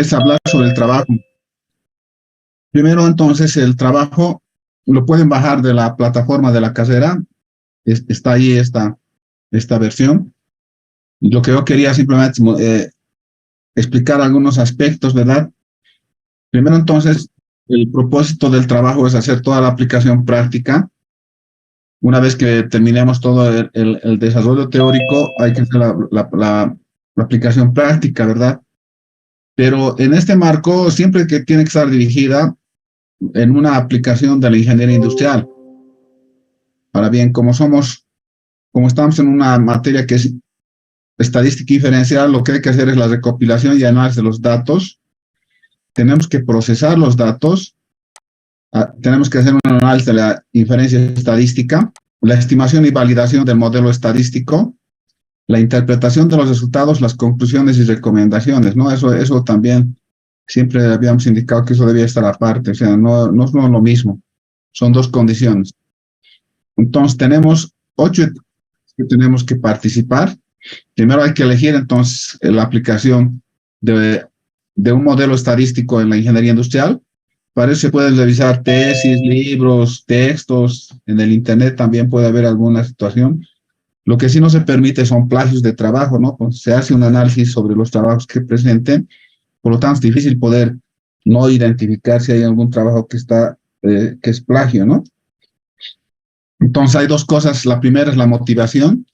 es hablar sobre el trabajo. Primero, entonces, el trabajo lo pueden bajar de la plataforma de la carrera. Está ahí esta versión. Lo que yo quería simplemente explicar algunos aspectos, ¿verdad? Primero, entonces, el propósito del trabajo es hacer toda la aplicación práctica. Una vez que terminemos todo el desarrollo teórico, hay que hacer la aplicación práctica, ¿verdad? Pero en este marco, siempre que tiene que estar dirigida en una aplicación de la ingeniería industrial. Ahora bien, como estamos en una materia que es estadística inferencial, lo que hay que hacer es la recopilación y análisis de los datos. Tenemos que procesar los datos. Tenemos que hacer un análisis de la inferencia estadística, la estimación y validación del modelo estadístico, la interpretación de los resultados, las conclusiones y recomendaciones, ¿no? Eso también siempre habíamos indicado que eso debía estar aparte, o sea, no es lo mismo, son dos condiciones. Entonces, tenemos 8 etapas que tenemos que participar. Primero hay que elegir entonces la aplicación de un modelo estadístico en la ingeniería industrial. Para eso se pueden revisar tesis, libros, textos. En el internet también puede haber alguna situación. Lo que sí no se permite son plagios de trabajo, ¿no? Pues se hace un análisis sobre los trabajos que presenten. Por lo tanto, es difícil poder no identificar si hay algún trabajo que es plagio, ¿no? Entonces hay dos cosas. La primera es la motivación.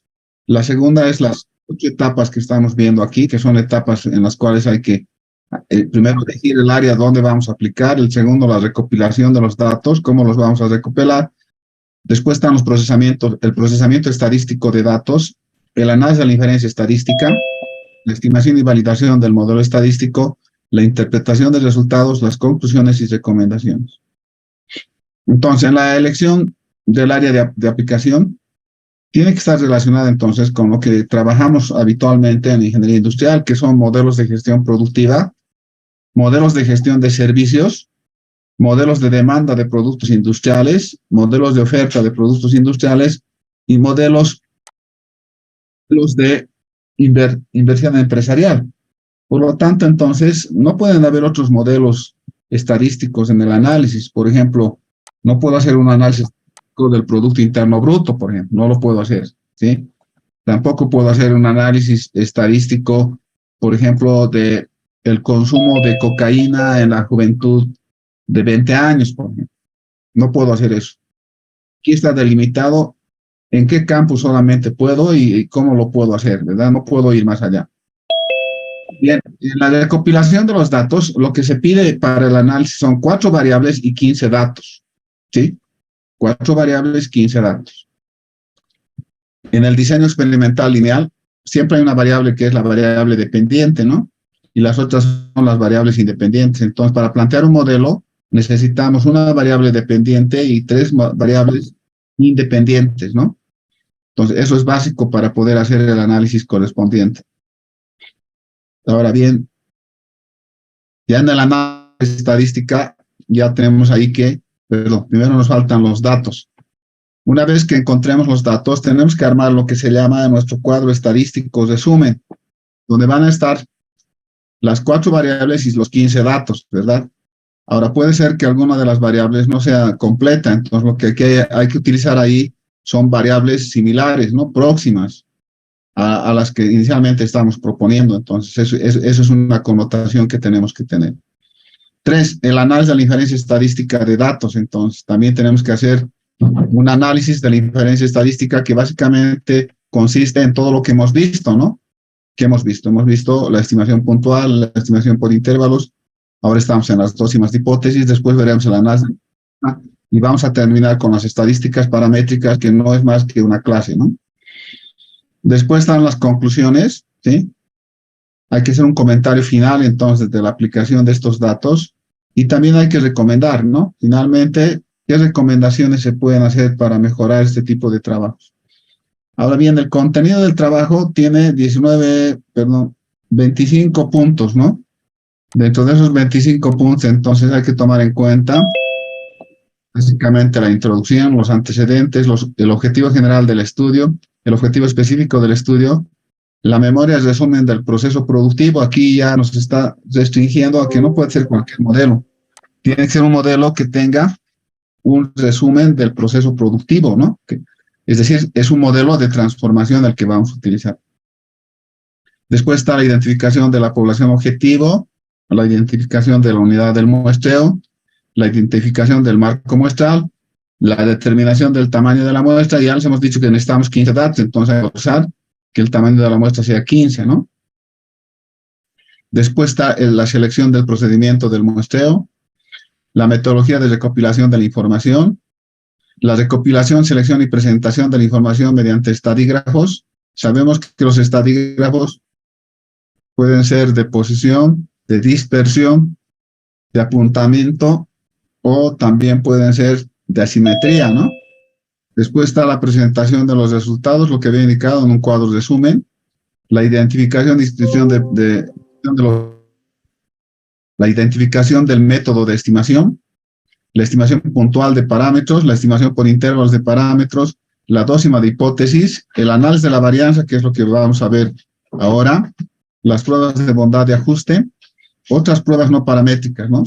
La segunda es las 8 etapas que estamos viendo aquí, que son etapas en las cuales hay que, primero, elegir el área donde vamos a aplicar. El segundo, la recopilación de los datos, cómo los vamos a recopilar. Después están los procesamientos, el procesamiento estadístico de datos, el análisis de la inferencia estadística, la estimación y validación del modelo estadístico, la interpretación de resultados, las conclusiones y recomendaciones. Entonces, en la elección del área de aplicación, tiene que estar relacionada entonces con lo que trabajamos habitualmente en ingeniería industrial, que son modelos de gestión productiva, modelos de gestión de servicios, modelos de demanda de productos industriales, modelos de oferta de productos industriales y modelos de inversión empresarial. Por lo tanto, entonces, no pueden haber otros modelos estadísticos en el análisis. Por ejemplo, no puedo hacer un análisis del Producto Interno Bruto, por ejemplo, no lo puedo hacer, ¿sí? Tampoco puedo hacer un análisis estadístico, por ejemplo, de el consumo de cocaína en la juventud de 20 años, por ejemplo. No puedo hacer eso. Aquí está delimitado en qué campo solamente puedo y cómo lo puedo hacer, ¿verdad? No puedo ir más allá. Bien, en la recopilación de los datos, lo que se pide para el análisis son 4 variables y 15 datos, ¿sí? 4 variables, 15 datos. En el diseño experimental lineal, siempre hay una variable que es la variable dependiente, ¿no? Y las otras son las variables independientes. Entonces, para plantear un modelo, necesitamos una variable dependiente y 3 variables independientes, ¿no? Entonces, eso es básico para poder hacer el análisis correspondiente. Ahora bien, ya en el análisis estadística, ya tenemos ahí que, perdón, primero nos faltan los datos. Una vez que encontremos los datos, tenemos que armar lo que se llama nuestro cuadro estadístico resumen, donde van a estar las 4 variables y los 15 datos, ¿verdad? Ahora, puede ser que alguna de las variables no sea completa, entonces lo que hay que utilizar ahí son variables similares, ¿no? Próximas a las que inicialmente estamos proponiendo. Entonces, eso es una connotación que tenemos que tener. 3, el análisis de la inferencia estadística de datos. Entonces, también tenemos que hacer un análisis de la inferencia estadística que básicamente consiste en todo lo que hemos visto, ¿no? ¿Qué hemos visto? Hemos visto la estimación puntual, la estimación por intervalos. Ahora estamos en las 2 y más hipótesis. Después veremos el análisis. Y vamos a terminar con las estadísticas paramétricas, que no es más que una clase, ¿no? Después están las conclusiones, ¿sí? Hay que hacer un comentario final, entonces, de la aplicación de estos datos. Y también hay que recomendar, ¿no? Finalmente, ¿qué recomendaciones se pueden hacer para mejorar este tipo de trabajos? Ahora bien, el contenido del trabajo tiene 25 puntos, ¿no? Dentro de esos 25 puntos, entonces, hay que tomar en cuenta básicamente la introducción, los antecedentes, el objetivo general del estudio, el objetivo específico del estudio, La memoria es resumen del proceso productivo. Aquí ya nos está restringiendo a que no puede ser cualquier modelo. Tiene que ser un modelo que tenga un resumen del proceso productivo, ¿no? Es decir, es un modelo de transformación el que vamos a utilizar. Después está la identificación de la población objetivo, la identificación de la unidad del muestreo, la identificación del marco muestral, la determinación del tamaño de la muestra. Ya les hemos dicho que necesitamos 15 datos, entonces hay que usar que el tamaño de la muestra sea 15, ¿no? Después está la selección del procedimiento del muestreo, la metodología de recopilación de la información, la recopilación, selección y presentación de la información mediante estadígrafos. Sabemos que los estadígrafos pueden ser de posición, de dispersión, de apuntamiento o también pueden ser de asimetría, ¿no? Después está la presentación de los resultados, lo que había indicado en un cuadro resumen, la identificación y descripción la identificación del método de estimación, la estimación puntual de parámetros, la estimación por intervalos de parámetros, la dócima de hipótesis, el análisis de la varianza, que es lo que vamos a ver ahora, las pruebas de bondad de ajuste, otras pruebas no paramétricas, ¿no?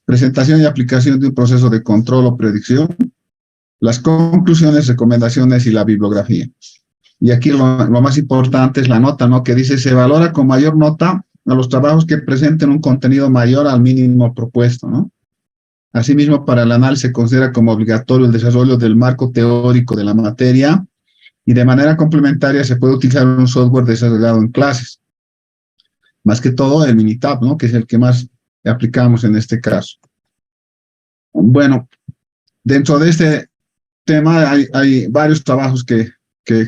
Presentación y aplicación de un proceso de control o predicción, las conclusiones, recomendaciones y la bibliografía. Y aquí lo más importante es la nota, ¿no? Que dice, se valora con mayor nota a los trabajos que presenten un contenido mayor al mínimo propuesto, ¿no? Asimismo, para el análisis se considera como obligatorio el desarrollo del marco teórico de la materia y de manera complementaria se puede utilizar un software desarrollado en clases. Más que todo el Minitab, ¿no? Que es el que más aplicamos en este caso. Bueno, dentro de este tema hay varios trabajos que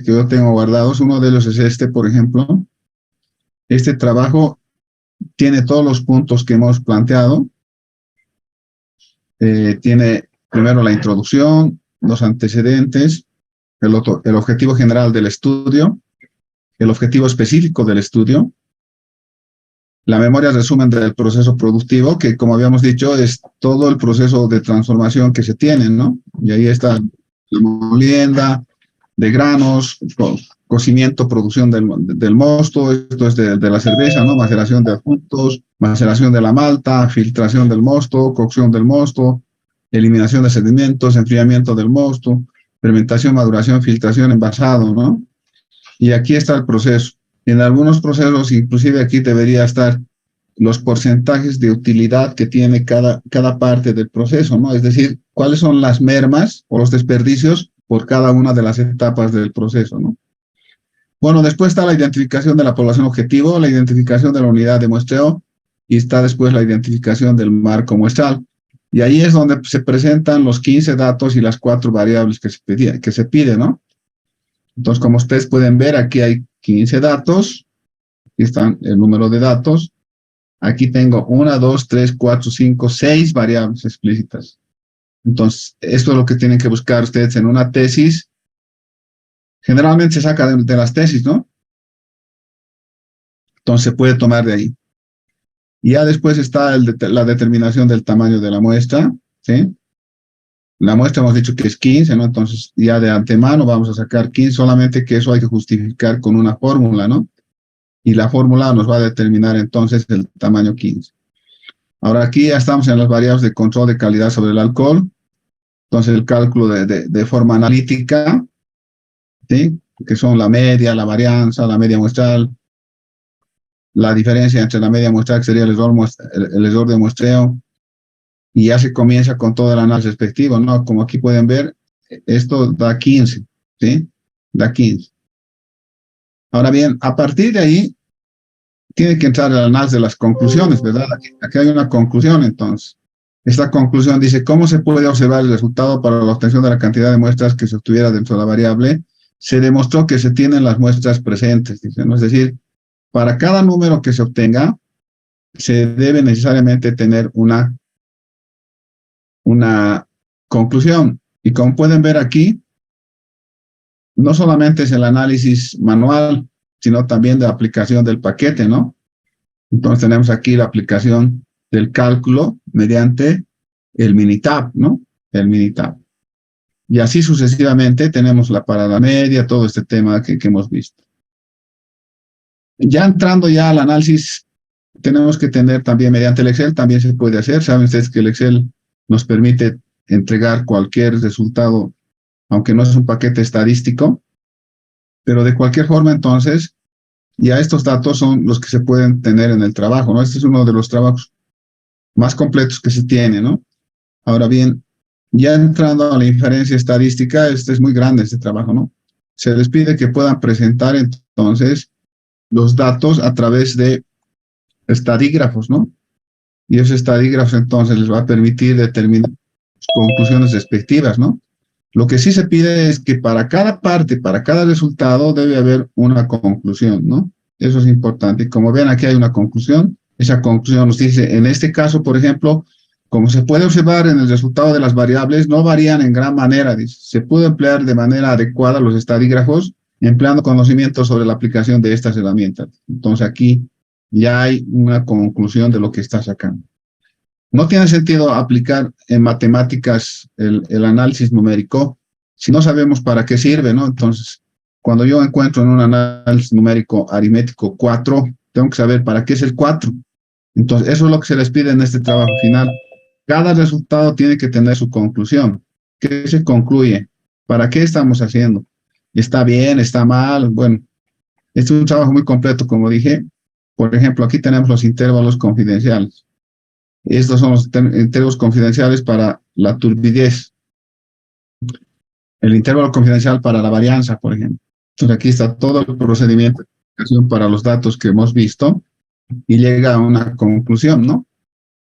yo tengo guardados. Uno de ellos es este, por ejemplo. Este trabajo tiene todos los puntos que hemos planteado. Tiene primero la introducción, los antecedentes, el objetivo general del estudio, el objetivo específico del estudio, la memoria resumen del proceso productivo, que como habíamos dicho es todo el proceso de transformación que se tiene, ¿no? Y ahí está la molienda de granos, cocimiento, producción del mosto, esto es de la cerveza, ¿no? Maceración de adjuntos, maceración de la malta, filtración del mosto, cocción del mosto, eliminación de sedimentos, enfriamiento del mosto, fermentación, maduración, filtración, envasado, ¿no? Y aquí está el proceso. En algunos procesos, inclusive aquí debería estar los porcentajes de utilidad que tiene cada parte del proceso, ¿no? Es decir, cuáles son las mermas o los desperdicios por cada una de las etapas del proceso, ¿no? Bueno, después está la identificación de la población objetivo, la identificación de la unidad de muestreo y está después la identificación del marco muestral. Y ahí es donde se presentan los 15 datos y las 4 variables que se pide, ¿no? Entonces, como ustedes pueden ver, aquí hay 15 datos, aquí están el número de datos. Aquí tengo 1, 2, 3, 4, 5, 6 variables explícitas. Entonces, esto es lo que tienen que buscar ustedes en una tesis. Generalmente se saca de las tesis, ¿no? Entonces, se puede tomar de ahí. Y ya después está la determinación del tamaño de la muestra, ¿sí? La muestra hemos dicho que es 15, ¿no? Entonces, ya de antemano vamos a sacar 15, solamente que eso hay que justificar con una fórmula, ¿no? Y la fórmula nos va a determinar entonces el tamaño 15. Ahora aquí ya estamos en las variables de control de calidad sobre el alcohol. Entonces el cálculo de forma analítica, ¿sí? Que son la media, la varianza, la media muestral, la diferencia entre la media muestral, que sería el error de muestreo, y ya se comienza con todo el análisis respectivo, ¿no? Como aquí pueden ver, esto da 15, ¿sí? Da 15. Ahora bien, a partir de ahí, tiene que entrar el análisis de las conclusiones, ¿verdad? Aquí hay una conclusión, entonces. Esta conclusión dice, ¿cómo se puede observar el resultado para la obtención de la cantidad de muestras que se obtuviera dentro de la variable? Se demostró que se tienen las muestras presentes, dice, ¿no? Es decir, para cada número que se obtenga, se debe necesariamente tener una conclusión. Y como pueden ver aquí, no solamente es el análisis manual, sino también de aplicación del paquete, ¿no? Entonces tenemos aquí la aplicación del cálculo mediante el Minitab, ¿no? El Minitab. Y así sucesivamente tenemos la parada media, todo este tema que hemos visto. Ya entrando ya al análisis, tenemos que tener también mediante el Excel, también se puede hacer. Saben ustedes que el Excel nos permite entregar cualquier resultado, aunque no es un paquete estadístico, pero de cualquier forma entonces, ya estos datos son los que se pueden tener en el trabajo, ¿no? Este es uno de los trabajos más completos que se tiene, ¿no? Ahora bien, ya entrando a la inferencia estadística, este es muy grande este trabajo, ¿no? Se les pide que puedan presentar entonces los datos a través de estadígrafos, ¿no? Y esos estadígrafos entonces les va a permitir determinar conclusiones respectivas, ¿no? Lo que sí se pide es que para cada parte, para cada resultado, debe haber una conclusión, ¿no? Eso es importante. Y como ven, aquí hay una conclusión. Esa conclusión nos dice, en este caso, por ejemplo, como se puede observar en el resultado de las variables, no varían en gran manera. Dice. Se puede emplear de manera adecuada los estadígrafos, empleando conocimientos sobre la aplicación de estas herramientas. Entonces aquí ya hay una conclusión de lo que está sacando. No tiene sentido aplicar en matemáticas el análisis numérico si no sabemos para qué sirve, ¿no? Entonces, cuando yo encuentro en un análisis numérico aritmético 4, tengo que saber para qué es el 4. Entonces, eso es lo que se les pide en este trabajo final. Cada resultado tiene que tener su conclusión. ¿Qué se concluye? ¿Para qué estamos haciendo? ¿Está bien? ¿Está mal? Bueno, este es un trabajo muy completo, como dije. Por ejemplo, aquí tenemos los intervalos confidenciales. Estos son los intervalos confidenciales para la turbidez. El intervalo confidencial para la varianza, por ejemplo. Entonces aquí está todo el procedimiento de aplicación para los datos que hemos visto y llega a una conclusión, ¿no?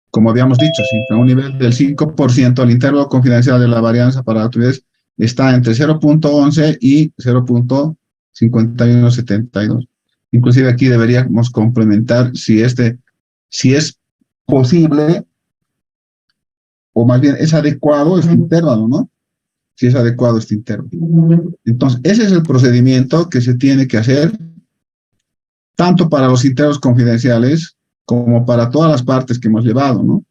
Como habíamos dicho, si a un nivel del 5%, el intervalo confidencial de la varianza para la turbidez está entre 0.11 y 0.5172. Inclusive aquí deberíamos complementar si es posible, o más bien es adecuado este intervalo, ¿no? Si es adecuado este intervalo. Entonces, ese es el procedimiento que se tiene que hacer, tanto para los intervalos confidenciales como para todas las partes que hemos llevado, ¿no?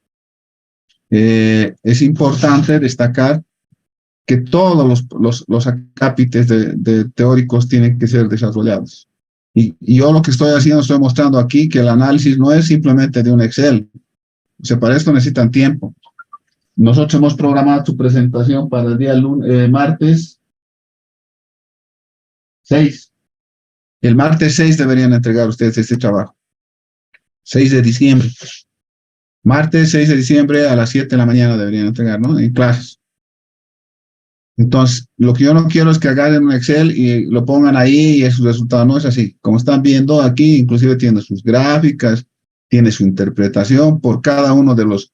Es importante destacar que todos los acápites de teóricos tienen que ser desarrollados. Y yo lo que estoy haciendo, estoy mostrando aquí que el análisis no es simplemente de un Excel. O sea, para esto necesitan tiempo. Nosotros hemos programado su presentación para el día martes 6. El martes 6 deberían entregar ustedes este trabajo. 6 de diciembre. Martes 6 de diciembre a las 7 de la mañana deberían entregar, ¿no? En clases. Entonces, lo que yo no quiero es que agarren un Excel y lo pongan ahí y su resultado no es así. Como están viendo aquí, inclusive tiene sus gráficas, tiene su interpretación por cada uno de los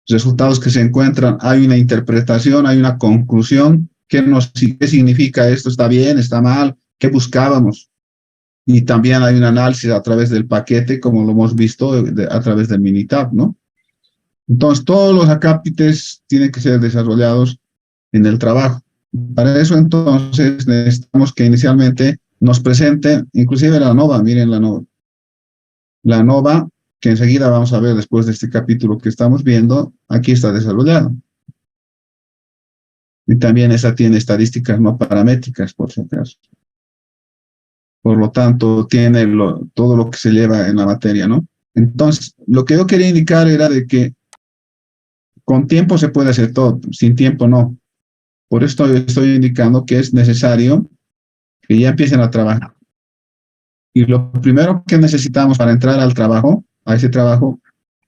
resultados que se encuentran. Hay una interpretación, hay una conclusión. ¿Qué significa esto? ¿Está bien? ¿Está mal? ¿Qué buscábamos? Y también hay un análisis a través del paquete, como lo hemos visto a través del Minitab, ¿no? Entonces, todos los acápites tienen que ser desarrollados en el trabajo. Para eso, entonces, necesitamos que inicialmente nos presenten, inclusive la NOVA, miren la NOVA. La NOVA, que enseguida vamos a ver después de este capítulo que estamos viendo, aquí está desarrollado. Y también esa tiene estadísticas no paramétricas, por si acaso. Por lo tanto, tiene todo lo que se lleva en la materia, ¿no? Entonces, lo que yo quería indicar era de que con tiempo se puede hacer todo, sin tiempo no. Por esto estoy indicando que es necesario que ya empiecen a trabajar. Y lo primero que necesitamos para entrar al trabajo, a ese trabajo,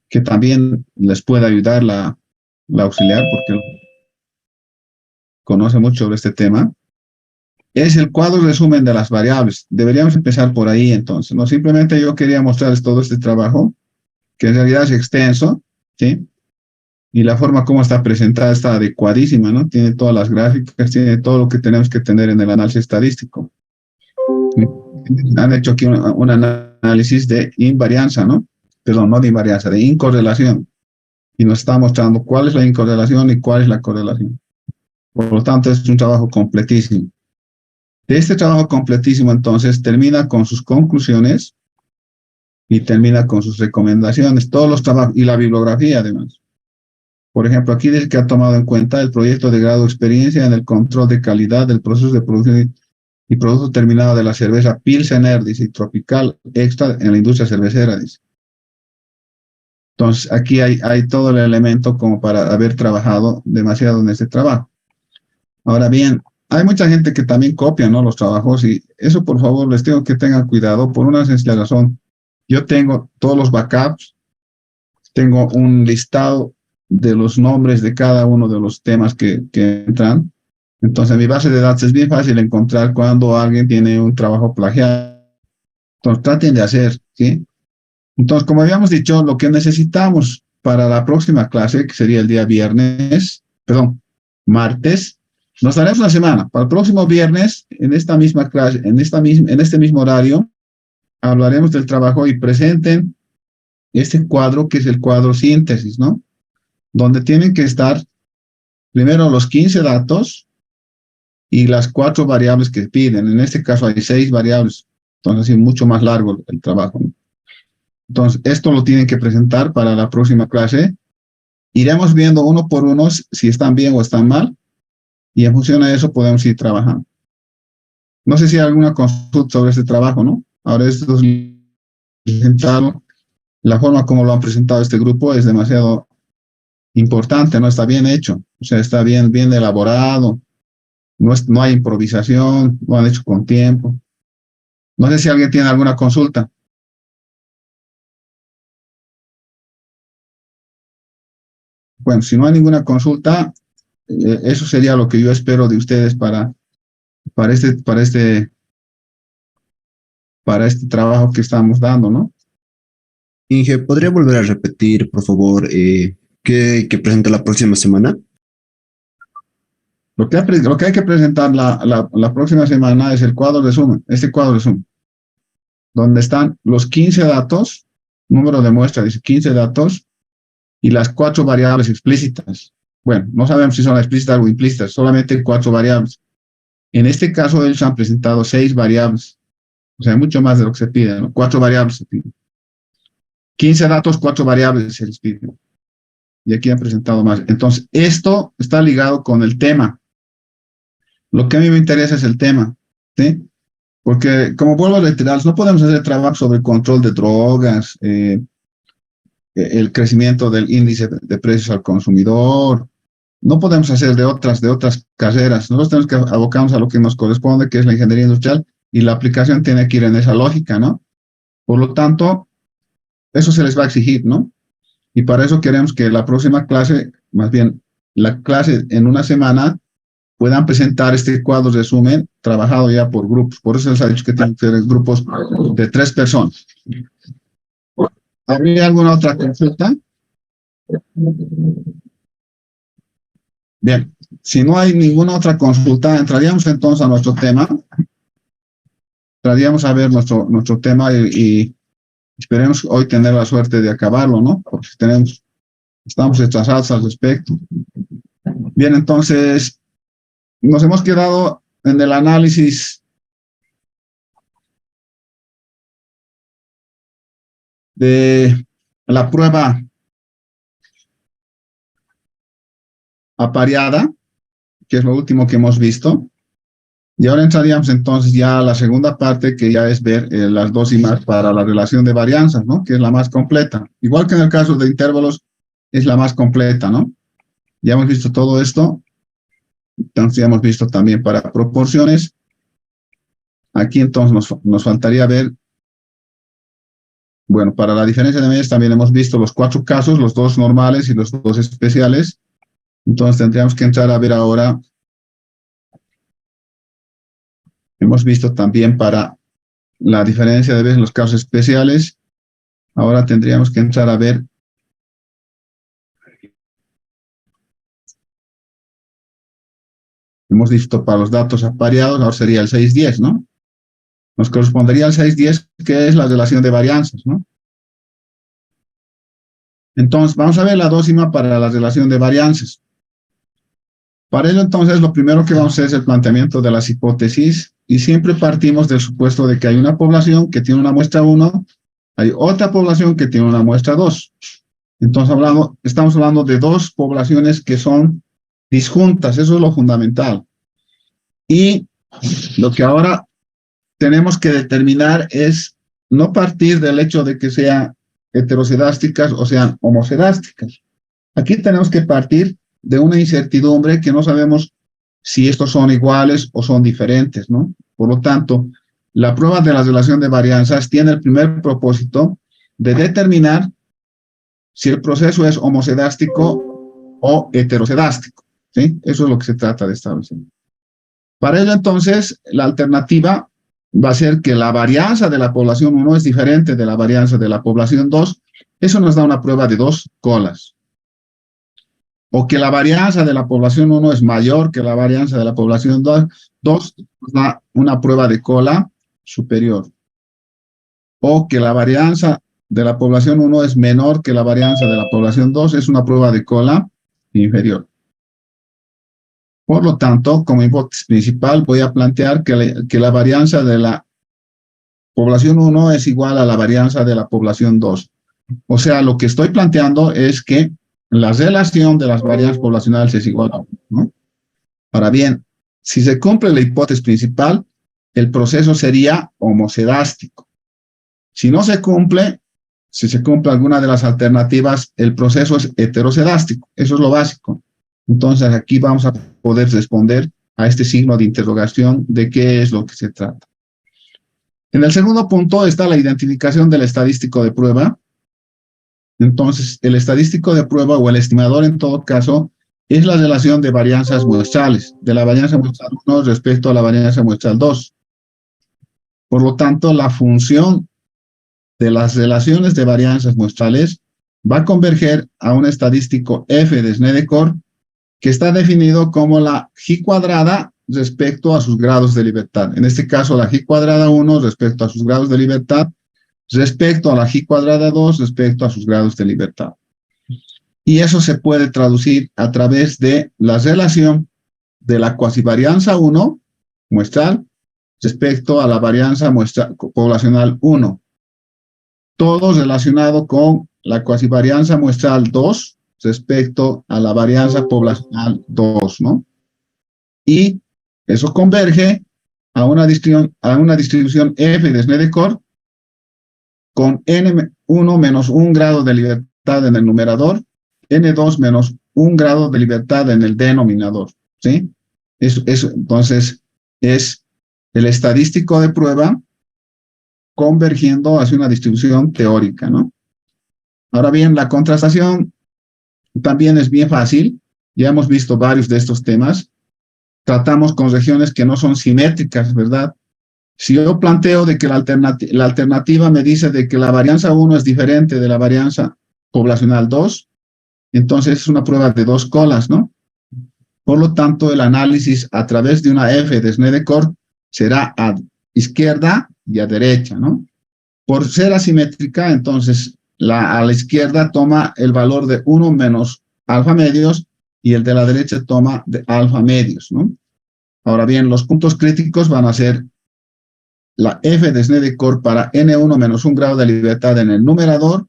que también les puede ayudar la auxiliar, porque conoce mucho sobre este tema, es el cuadro resumen de las variables. Deberíamos empezar por ahí entonces, ¿no? Simplemente yo quería mostrarles todo este trabajo, que en realidad es extenso, ¿sí? Y la forma como está presentada está adecuadísima, ¿no? Tiene todas las gráficas, tiene todo lo que tenemos que tener en el análisis estadístico. Han hecho aquí un análisis de invarianza, ¿no? Perdón, no de invarianza, de incorrelación. Y nos está mostrando cuál es la incorrelación y cuál es la correlación. Por lo tanto, es un trabajo completísimo. De este trabajo completísimo, entonces, termina con sus conclusiones y termina con sus recomendaciones, todos los trabajos y la bibliografía, además. Por ejemplo, aquí dice que ha tomado en cuenta el proyecto de grado de experiencia en el control de calidad del proceso de producción y producto terminado de la cerveza Pilsener, dice, y Tropical Extra en la industria cervecera, dice. Entonces, aquí hay todo el elemento como para haber trabajado demasiado en este trabajo. Ahora bien, hay mucha gente que también copia, ¿no?, los trabajos, y eso, por favor, les tengo que tengan cuidado por una sencilla razón. Yo tengo todos los backups, tengo un listado de los nombres de cada uno de los temas que entran. Entonces, en mi base de datos es bien fácil encontrar cuando alguien tiene un trabajo plagiado. Entonces, traten de hacer, ¿sí? Entonces, como habíamos dicho, lo que necesitamos para la próxima clase, que sería el día martes, nos daremos una semana. Para el próximo viernes, en esta misma clase, en este mismo horario, hablaremos del trabajo y presenten este cuadro, que es el cuadro síntesis, ¿no? Donde tienen que estar primero los 15 datos y las 4 variables que piden. En este caso hay 6 variables, entonces es mucho más largo el trabajo, ¿no? Entonces, esto lo tienen que presentar para la próxima clase. Iremos viendo uno por uno si están bien o están mal, y en función de eso podemos ir trabajando. No sé si hay alguna consulta sobre este trabajo, ¿no? Ahora, esto es presentado, la forma como lo han presentado este grupo es demasiado importante, ¿no? Está bien hecho, o sea, está bien elaborado, no hay improvisación, lo han hecho con tiempo. No sé si alguien tiene alguna consulta. Bueno, si no hay ninguna consulta, eso sería lo que yo espero de ustedes para este trabajo que estamos dando, ¿no? Inge, ¿podría volver a repetir, por favor, qué presenta la próxima semana? Lo que hay que presentar la próxima semana es el cuadro de resumen, este cuadro de resumen, donde están los 15 datos, número de muestra, dice 15 datos, y las 4 variables explícitas. Bueno, no sabemos si son explícitas o implícitas, solamente 4 variables. En este caso, ellos han presentado 6 variables, o sea, mucho más de lo que se pide, ¿no? 4 variables se piden. 15 datos, 4 variables se les pide. Y aquí han presentado más. Entonces, esto está ligado con el tema. Lo que a mí me interesa es el tema, ¿sí? Porque, como vuelvo a reiterar, no podemos hacer trabajo sobre control de drogas, el crecimiento del índice de precios al consumidor. No podemos hacer de otras carreras. Nosotros tenemos que abocarnos a lo que nos corresponde, que es la ingeniería industrial, y la aplicación tiene que ir en esa lógica, ¿no? Por lo tanto, eso se les va a exigir, ¿no? Y para eso queremos que la próxima clase, más bien la clase en una semana, puedan presentar este cuadro de resumen trabajado ya por grupos. Por eso les ha dicho que tienen que ser grupos de 3 personas. ¿Habría alguna otra consulta? Bien, si no hay ninguna otra consulta, entraríamos entonces a nuestro tema. Entraríamos a ver nuestro tema y esperemos hoy tener la suerte de acabarlo, ¿no? Porque estamos retrasados al respecto. Bien, entonces, nos hemos quedado en el análisis de la prueba apareada, que es lo último que hemos visto. Y ahora entraríamos entonces ya a la segunda parte, que ya es ver las dosimas para la relación de varianzas, ¿no? Que es la más completa. Igual que en el caso de intervalos, es la más completa, ¿no? Ya hemos visto todo esto. Entonces ya hemos visto también para proporciones. Aquí entonces nos faltaría ver, bueno, para la diferencia de medidas también hemos visto los 4 casos, los 2 normales y los 2 especiales. Entonces tendríamos que entrar a ver ahora. Hemos visto también para la diferencia de veces en los casos especiales. Ahora tendríamos que entrar a ver hemos visto para los datos apareados, ahora sería el 610, ¿no? Nos correspondería al 610, que es la relación de varianzas, ¿no? Entonces, vamos a ver la dócima para la relación de varianzas. Para ello, entonces, lo primero que vamos a hacer es el planteamiento de las hipótesis, y siempre partimos del supuesto de que hay una población que tiene una muestra 1, hay otra población que tiene una muestra 2. Entonces, estamos hablando de 2 poblaciones que son disjuntas, eso es lo fundamental. Y Lo que ahora tenemos que determinar es no partir del hecho de que sean heterocedásticas o sean homocedásticas. Aquí tenemos que partir de una incertidumbre que no sabemos si estos son iguales o son diferentes, ¿no? Por lo tanto, la prueba de la relación de varianzas tiene el primer propósito de determinar si el proceso es homocedástico o heterocedástico, ¿sí? Eso es lo que se trata de establecer. Para ello, entonces, la alternativa va a ser que la varianza de la población 1 es diferente de la varianza de la población 2. Eso nos da una prueba de dos colas. O que la varianza de la población 1 es mayor que la varianza de la población 2 nos da una prueba de cola superior. O que la varianza de la población 1 es menor que la varianza de la población 2, es una prueba de cola inferior. Por lo tanto, como hipótesis principal, voy a plantear que la varianza de la población 1 es igual a la varianza de la población 2. O sea, lo que estoy planteando es que la relación de las varianzas poblacionales es igual a 1, ¿no? Ahora bien, si se cumple la hipótesis principal, el proceso sería homocedástico. Si no se cumple, si se cumple alguna de las alternativas, el proceso es heterocedástico. Eso es lo básico. Entonces, aquí vamos a poder responder a este signo de interrogación de qué es lo que se trata. En el segundo punto está la identificación del estadístico de prueba. Entonces, el estadístico de prueba o el estimador, en todo caso, es la relación de varianzas muestrales, de la varianza muestral 1 respecto a la varianza muestral 2. Por lo tanto, la función de las relaciones de varianzas muestrales va a converger a un estadístico f de Snedeker que está definido como la G cuadrada respecto a sus grados de libertad. En este caso, la G cuadrada 1 respecto a sus grados de libertad, respecto a la G cuadrada 2 respecto a sus grados de libertad. Y eso se puede traducir a través de la relación de la cuasivarianza 1 muestral respecto a la varianza muestral, poblacional 1. Todo relacionado con la cuasivarianza muestral 2 respecto a la varianza poblacional 2, ¿no? Y eso converge a una distribución F de Snedeker con N1 menos 1 grado de libertad en el numerador, N2 menos 1 grado de libertad en el denominador, ¿sí? Entonces, es el estadístico de prueba convergiendo hacia una distribución teórica, ¿no? Ahora bien, la contrastación también es bien fácil. Ya hemos visto varios de estos temas. Tratamos con regiones que no son simétricas, ¿verdad? Si yo planteo de que la alternativa me dice de que la varianza 1 es diferente de la varianza poblacional 2, entonces es una prueba de dos colas, ¿no? Por lo tanto, el análisis a través de una F de Snedeker será a izquierda y a derecha, ¿no? Por ser asimétrica, entonces a la izquierda toma el valor de 1 menos alfa medios y el de la derecha toma de alfa medios, ¿no? Ahora bien, los puntos críticos van a ser la F de Snedeker para N1 menos 1 grado de libertad en el numerador,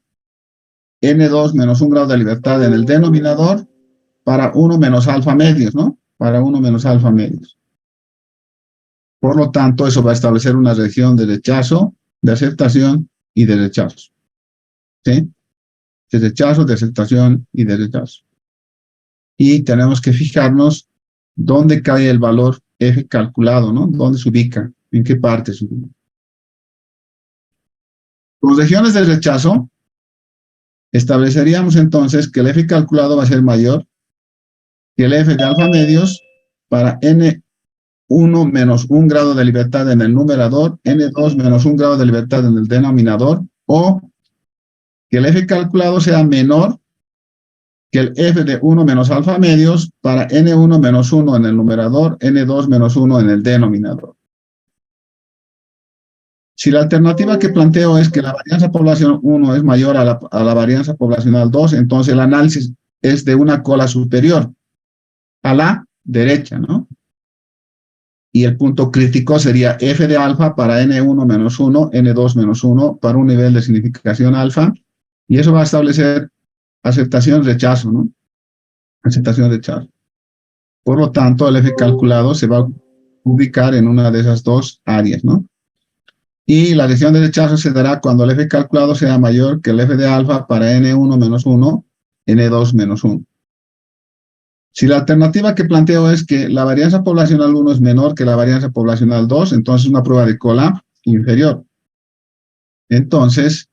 N2 menos 1 grado de libertad en el denominador, para 1 menos alfa medios, ¿no? Para 1 menos alfa medios. Por lo tanto, eso va a establecer una región de rechazo, de aceptación y de rechazo. ¿Sí? De rechazo, de aceptación y de rechazo. Y tenemos que fijarnos dónde cae el valor F calculado, ¿no? ¿Dónde se ubica? ¿En qué parte se ubica? Con regiones de rechazo, estableceríamos entonces que el F calculado va a ser mayor que el F de alfa medios para N1 menos 1 grado de libertad en el numerador, N2 menos 1 grado de libertad en el denominador, o que el F calculado sea menor que el F de 1 menos alfa medios para N1 menos 1 en el numerador, N2 menos 1 en el denominador. Si la alternativa que planteo es que la varianza poblacional 1 es mayor a la varianza poblacional 2, entonces el análisis es de una cola superior a la derecha, ¿no? Y el punto crítico sería F de alfa para N1 menos 1, N2 menos 1 para un nivel de significación alfa, y eso va a establecer aceptación-rechazo, ¿no? Aceptación-rechazo. Por lo tanto, el F calculado se va ubicar en una de esas dos áreas, ¿no? Y la decisión de rechazo se dará cuando el F calculado sea mayor que el F de alfa para N1 menos 1, N2 menos 1. Si la alternativa que planteo es que la varianza poblacional 1 es menor que la varianza poblacional 2, entonces una prueba de cola inferior. Entonces,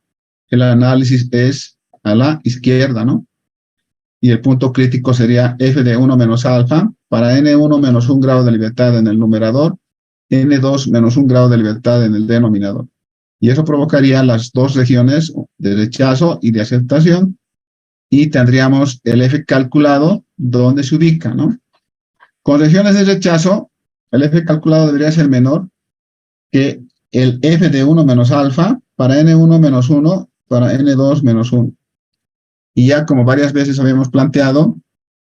el análisis es a la izquierda, ¿no? Y el punto crítico sería F de 1 menos alfa para N1 menos 1 grado de libertad en el numerador, N2 menos 1 grado de libertad en el denominador. Y eso provocaría las dos regiones de rechazo y de aceptación, y tendríamos el F calculado donde se ubica, ¿no? Con regiones de rechazo, el F calculado debería ser menor que el F de 1 menos alfa para N1 menos 1 para N2 menos 1. Y ya como varias veces habíamos planteado,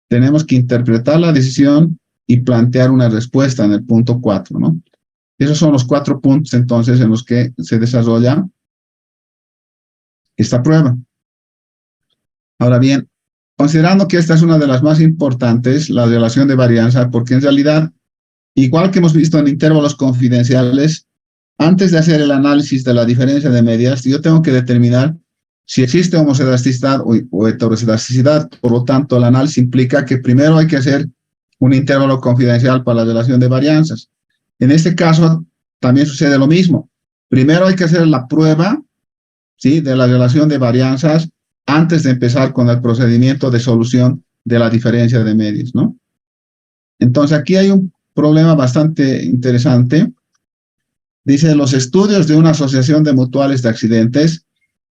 tenemos que interpretar la decisión y plantear una respuesta en el punto 4, ¿no? Esos son los 4 puntos entonces en los que se desarrolla esta prueba. Ahora bien, considerando que esta es una de las más importantes, la relación de varianza, porque en realidad, igual que hemos visto en intervalos confidenciales, antes de hacer el análisis de la diferencia de medias, yo tengo que determinar si existe homocelasticidad o heterocelasticidad. Por lo tanto, el análisis implica que primero hay que hacer un intervalo confidencial para la relación de varianzas. En este caso, también sucede lo mismo. Primero hay que hacer la prueba, ¿sí?, de la relación de varianzas antes de empezar con el procedimiento de solución de la diferencia de medios, ¿no? Entonces, aquí hay un problema bastante interesante. Dice, los estudios de una asociación de mutuales de accidentes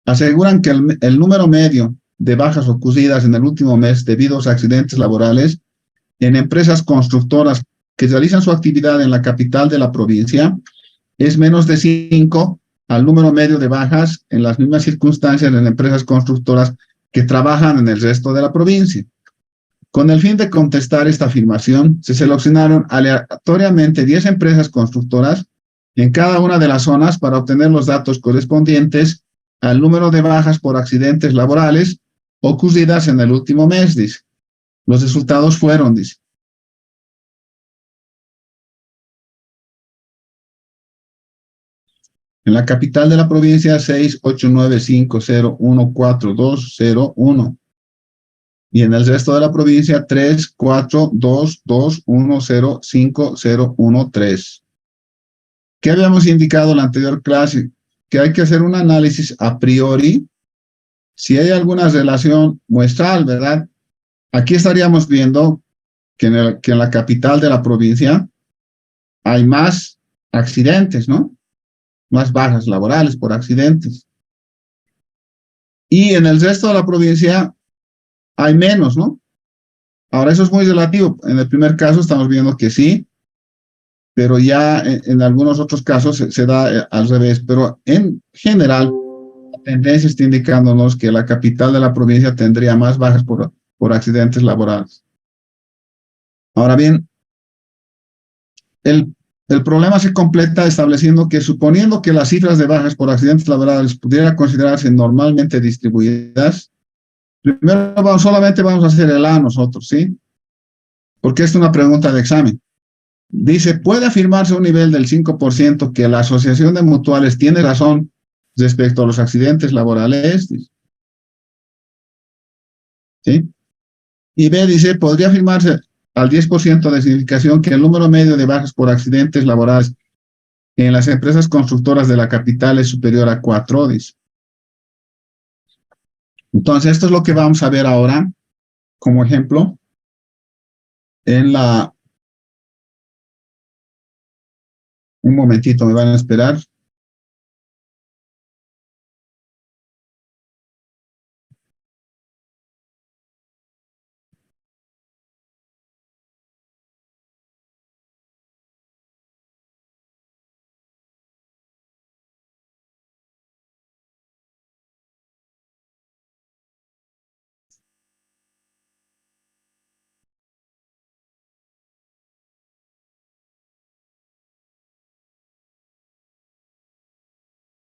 aseguran que el número medio de bajas ocurridas en el último mes debido a accidentes laborales en empresas constructoras que realizan su actividad en la capital de la provincia es menos de 5 al número medio de bajas en las mismas circunstancias en empresas constructoras que trabajan en el resto de la provincia. Con el fin de contestar esta afirmación, se seleccionaron aleatoriamente 10 empresas constructoras en cada una de las zonas para obtener los datos correspondientes al número de bajas por accidentes laborales ocurridas en el último mes, dice. Los resultados fueron, dice. En la capital de la provincia, 68950142201. Y en el resto de la provincia, 34221050013. ¿Qué habíamos indicado en la anterior clase? Que hay que hacer un análisis a priori si hay alguna relación muestral, ¿verdad? Aquí estaríamos viendo que en la capital de la provincia hay más accidentes, ¿no? Más bajas laborales por accidentes. Y en el resto de la provincia hay menos, ¿no? Ahora, eso es muy relativo. En el primer caso estamos viendo que sí, pero ya en algunos otros casos se da al revés. Pero en general, la tendencia está indicándonos que la capital de la provincia tendría más bajas por accidentes laborales. Ahora bien, el problema se completa estableciendo que, suponiendo que las cifras de bajas por accidentes laborales pudieran considerarse normalmente distribuidas, primero solamente vamos a hacer el A nosotros, ¿sí? Porque esta es una pregunta de examen. Dice, ¿puede afirmarse a un nivel del 5% que la asociación de mutuales tiene razón respecto a los accidentes laborales? ¿Sí? Y B dice, ¿podría afirmarse al 10% de significación que el número medio de bajas por accidentes laborales en las empresas constructoras de la capital es superior a 4? Dice. Entonces, esto es lo que vamos a ver ahora como ejemplo en la... Un momentito, me van a esperar.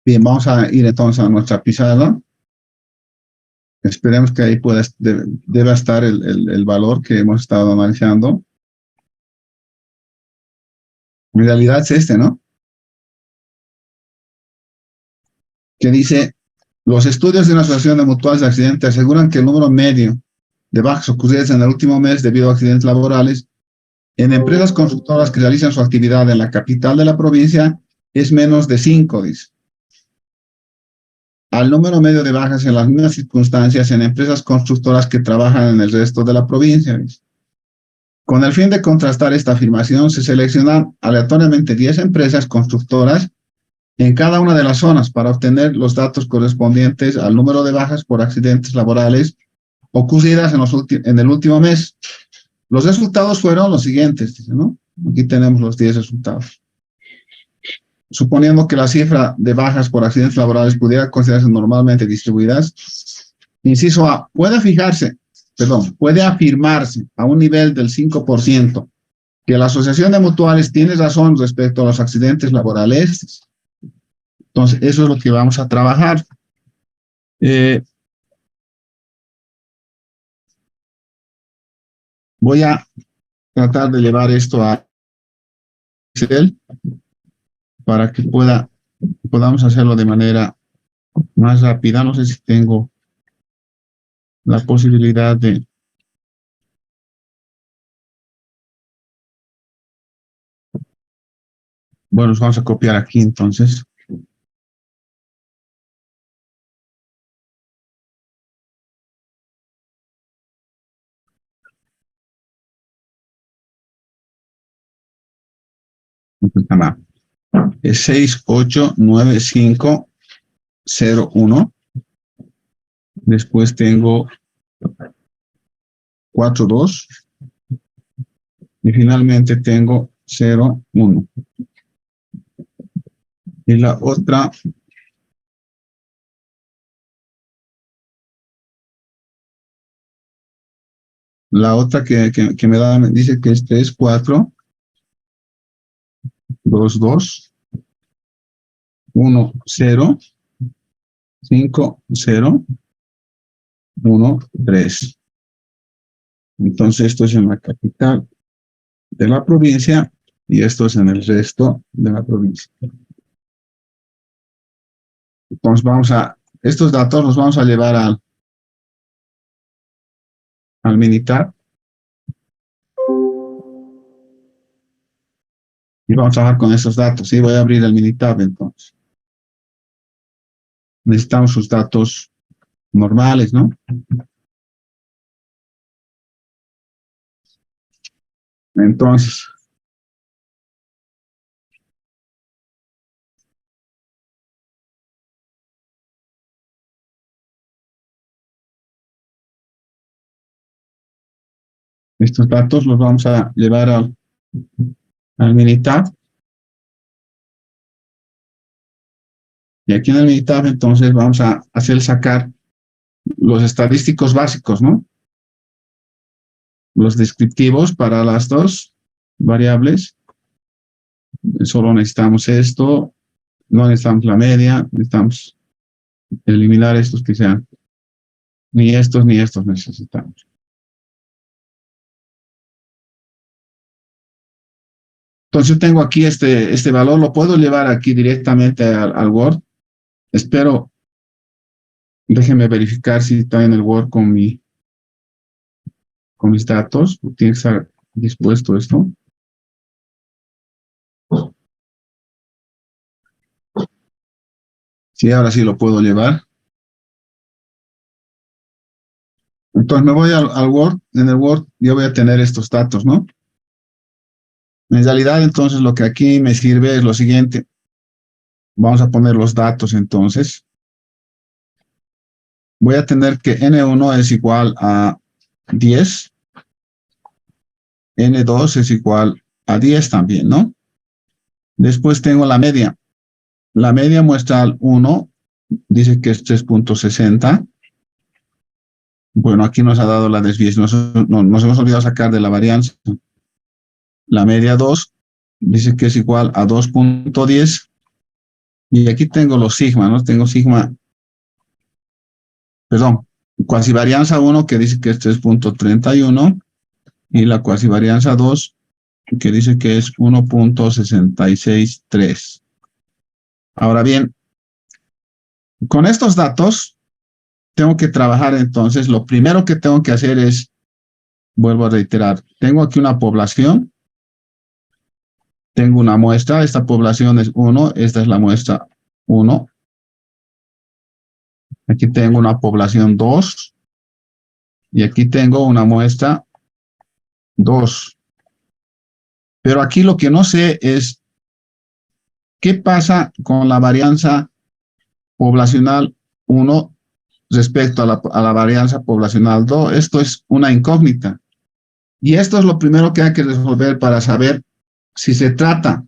Bien, vamos a ir entonces a nuestra pizarra. Esperemos que ahí deba estar el valor que hemos estado analizando. En realidad es este, ¿no? Que dice, los estudios de una asociación de mutuales de accidentes aseguran que el número medio de bajas ocurridas en el último mes debido a accidentes laborales en empresas constructoras que realizan su actividad en la capital de la provincia es menos de 5, dice. Al número medio de bajas en las mismas circunstancias en empresas constructoras que trabajan en el resto de la provincia, dice. Con el fin de contrastar esta afirmación, se seleccionan aleatoriamente 10 empresas constructoras en cada una de las zonas para obtener los datos correspondientes al número de bajas por accidentes laborales ocurridas en el último mes. Los resultados fueron los siguientes, dice, ¿no? Aquí tenemos los 10 resultados. Suponiendo que la cifra de bajas por accidentes laborales pudiera considerarse normalmente distribuidas, inciso A, puede afirmarse a un nivel del 5% que la asociación de mutuales tiene razón respecto a los accidentes laborales. Entonces, eso es lo que vamos a trabajar. Voy a tratar de llevar esto a Excel para que podamos hacerlo de manera más rápida. No sé si tengo la posibilidad de... Bueno, nos vamos a copiar aquí entonces. Es 689501. Después tengo 42. Y finalmente tengo 01. Y la otra que me da, dice que este es 4, 2, 2, 1, 0, 5, 0, 1, 3. Entonces esto es en la capital de la provincia y esto es en el resto de la provincia. Entonces estos datos los vamos a llevar al Minitab. Y vamos a trabajar con esos datos. Sí, voy a abrir el Minitab entonces. Necesitamos sus datos normales, ¿no? Entonces, estos datos los vamos a llevar al Minitab. Y aquí en el Minitab, entonces, vamos a hacer sacar los estadísticos básicos, ¿no? Los descriptivos para las dos variables. Solo necesitamos esto, no necesitamos la media, necesitamos eliminar estos que sean. Ni estos necesitamos. Entonces yo tengo aquí este valor, lo puedo llevar aquí directamente al Word. Espero, déjenme verificar si está en el Word con mis datos. Tiene que estar dispuesto esto. Sí, ahora sí lo puedo llevar. Entonces me voy al Word. En el Word yo voy a tener estos datos, ¿no? En realidad, entonces, lo que aquí me sirve es lo siguiente. Vamos a poner los datos, entonces. Voy a tener que N1 es igual a 10. N2 es igual a 10 también, ¿no? Después tengo la media. La media muestra al 1. Dice que es 3.60. Bueno, aquí nos ha dado la desviación. Nos hemos olvidado sacar de la varianza. La media 2 dice que es igual a 2.10. Y aquí tengo los sigma, ¿no? Tengo sigma, perdón, cuasivarianza 1 que dice que es 3.31 y la cuasivarianza 2 que dice que es 1.663. Ahora bien, con estos datos tengo que trabajar entonces. Lo primero que tengo que hacer es, vuelvo a reiterar, tengo aquí una población, tengo una muestra, esta población es 1, esta es la muestra 1. Aquí tengo una población 2 y aquí tengo una muestra 2. Pero aquí lo que no sé es qué pasa con la varianza poblacional 1 respecto a la varianza poblacional 2. Esto es una incógnita. Y esto es lo primero que hay que resolver para saber si se trata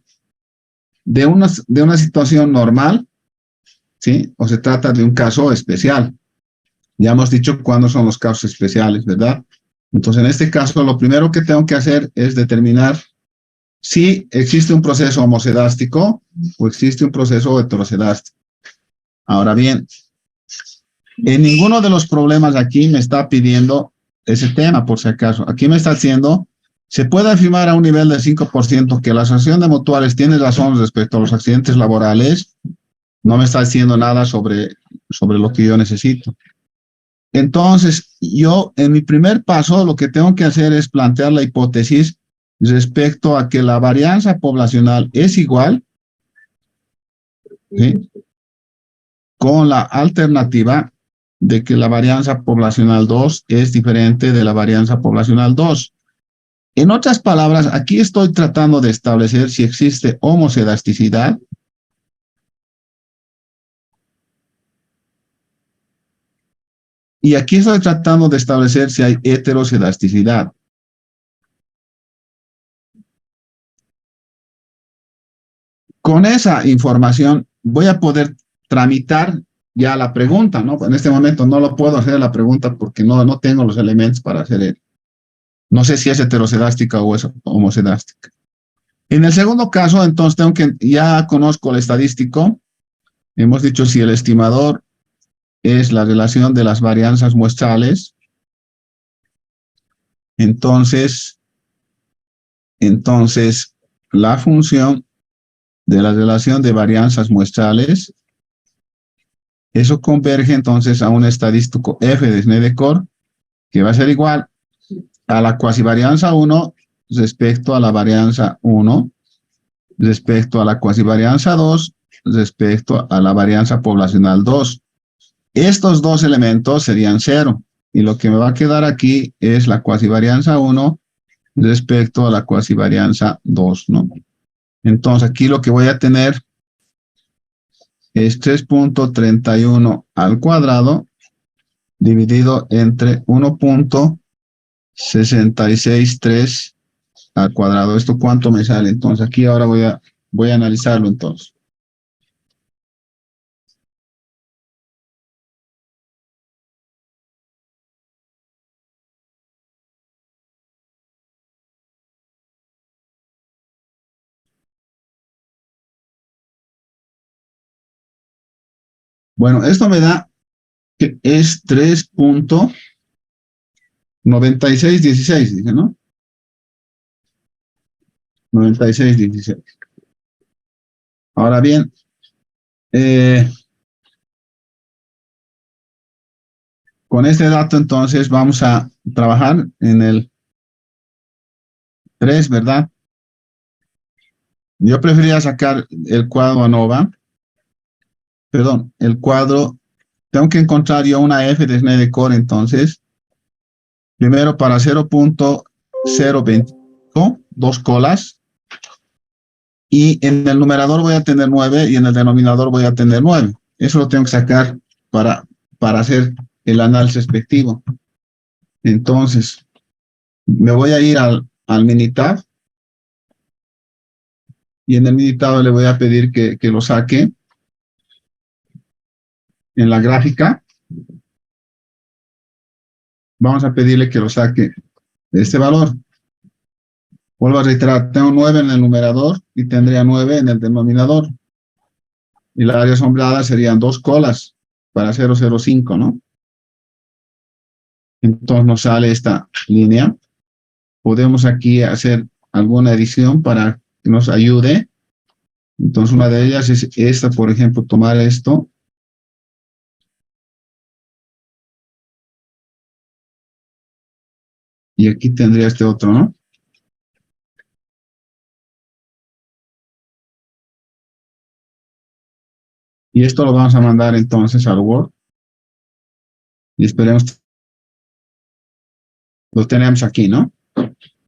de una situación normal, ¿sí? O se trata de un caso especial. Ya hemos dicho cuándo son los casos especiales, ¿verdad? Entonces, en este caso, lo primero que tengo que hacer es determinar si existe un proceso homocedástico o existe un proceso heterocedástico. Ahora bien, en ninguno de los problemas aquí me está pidiendo ese tema, por si acaso. Aquí me está haciendo, se puede afirmar a un nivel del 5% que la asociación de mutuales tiene razón respecto a los accidentes laborales. No me está diciendo nada sobre lo que yo necesito. Entonces, yo en mi primer paso lo que tengo que hacer es plantear la hipótesis respecto a que la varianza poblacional es igual, ¿sí?, con la alternativa de que la varianza poblacional 2 es diferente de la varianza poblacional 2. En otras palabras, aquí estoy tratando de establecer si existe homocedasticidad y aquí estoy tratando de establecer si hay heterocedasticidad. Con esa información voy a poder tramitar ya la pregunta, ¿no? En este momento no lo puedo hacer la pregunta porque no tengo los elementos para hacer él. No sé si es heterocedástica o es homocedástica. En el segundo caso, entonces ya conozco el estadístico. Hemos dicho si el estimador es la relación de las varianzas muestrales. Entonces, la función de la relación de varianzas muestrales, eso converge entonces a un estadístico f de Snedeker, que va a ser igual a la cuasivarianza 1 respecto a la varianza 1, respecto a la cuasivarianza 2, respecto a la varianza poblacional 2. Estos dos elementos serían 0, y lo que me va a quedar aquí es la cuasivarianza 1 respecto a la cuasivarianza 2, ¿no? Entonces aquí lo que voy a tener es 3.31 al cuadrado dividido entre 1.663 al cuadrado. ¿Esto cuánto me sale? Entonces aquí ahora voy a analizarlo entonces. Bueno, esto me da que es 3.9616, dice, ¿no? 9616. Ahora bien, con este dato entonces vamos a trabajar en el 3, ¿verdad? Yo preferiría sacar el cuadro ANOVA. Perdón, el cuadro. Tengo que encontrar yo una f de Snedeker, entonces. Primero para 0.025, dos colas. Y en el numerador voy a tener 9 y en el denominador voy a tener 9. Eso lo tengo que sacar para hacer el análisis respectivo. Entonces, me voy a ir al Minitab. Y en el Minitab le voy a pedir que lo saque en la gráfica. Vamos a pedirle que lo saque de este valor. Vuelvo a reiterar, tengo 9 en el numerador y tendría 9 en el denominador. Y la área asombrada serían dos colas para 0,05, ¿no? Entonces nos sale esta línea. Podemos aquí hacer alguna edición para que nos ayude. Entonces, una de ellas es esta, por ejemplo, tomar esto. Y aquí tendría este otro, ¿no? Y esto lo vamos a mandar entonces al Word. Y esperemos, lo tenemos aquí, ¿no?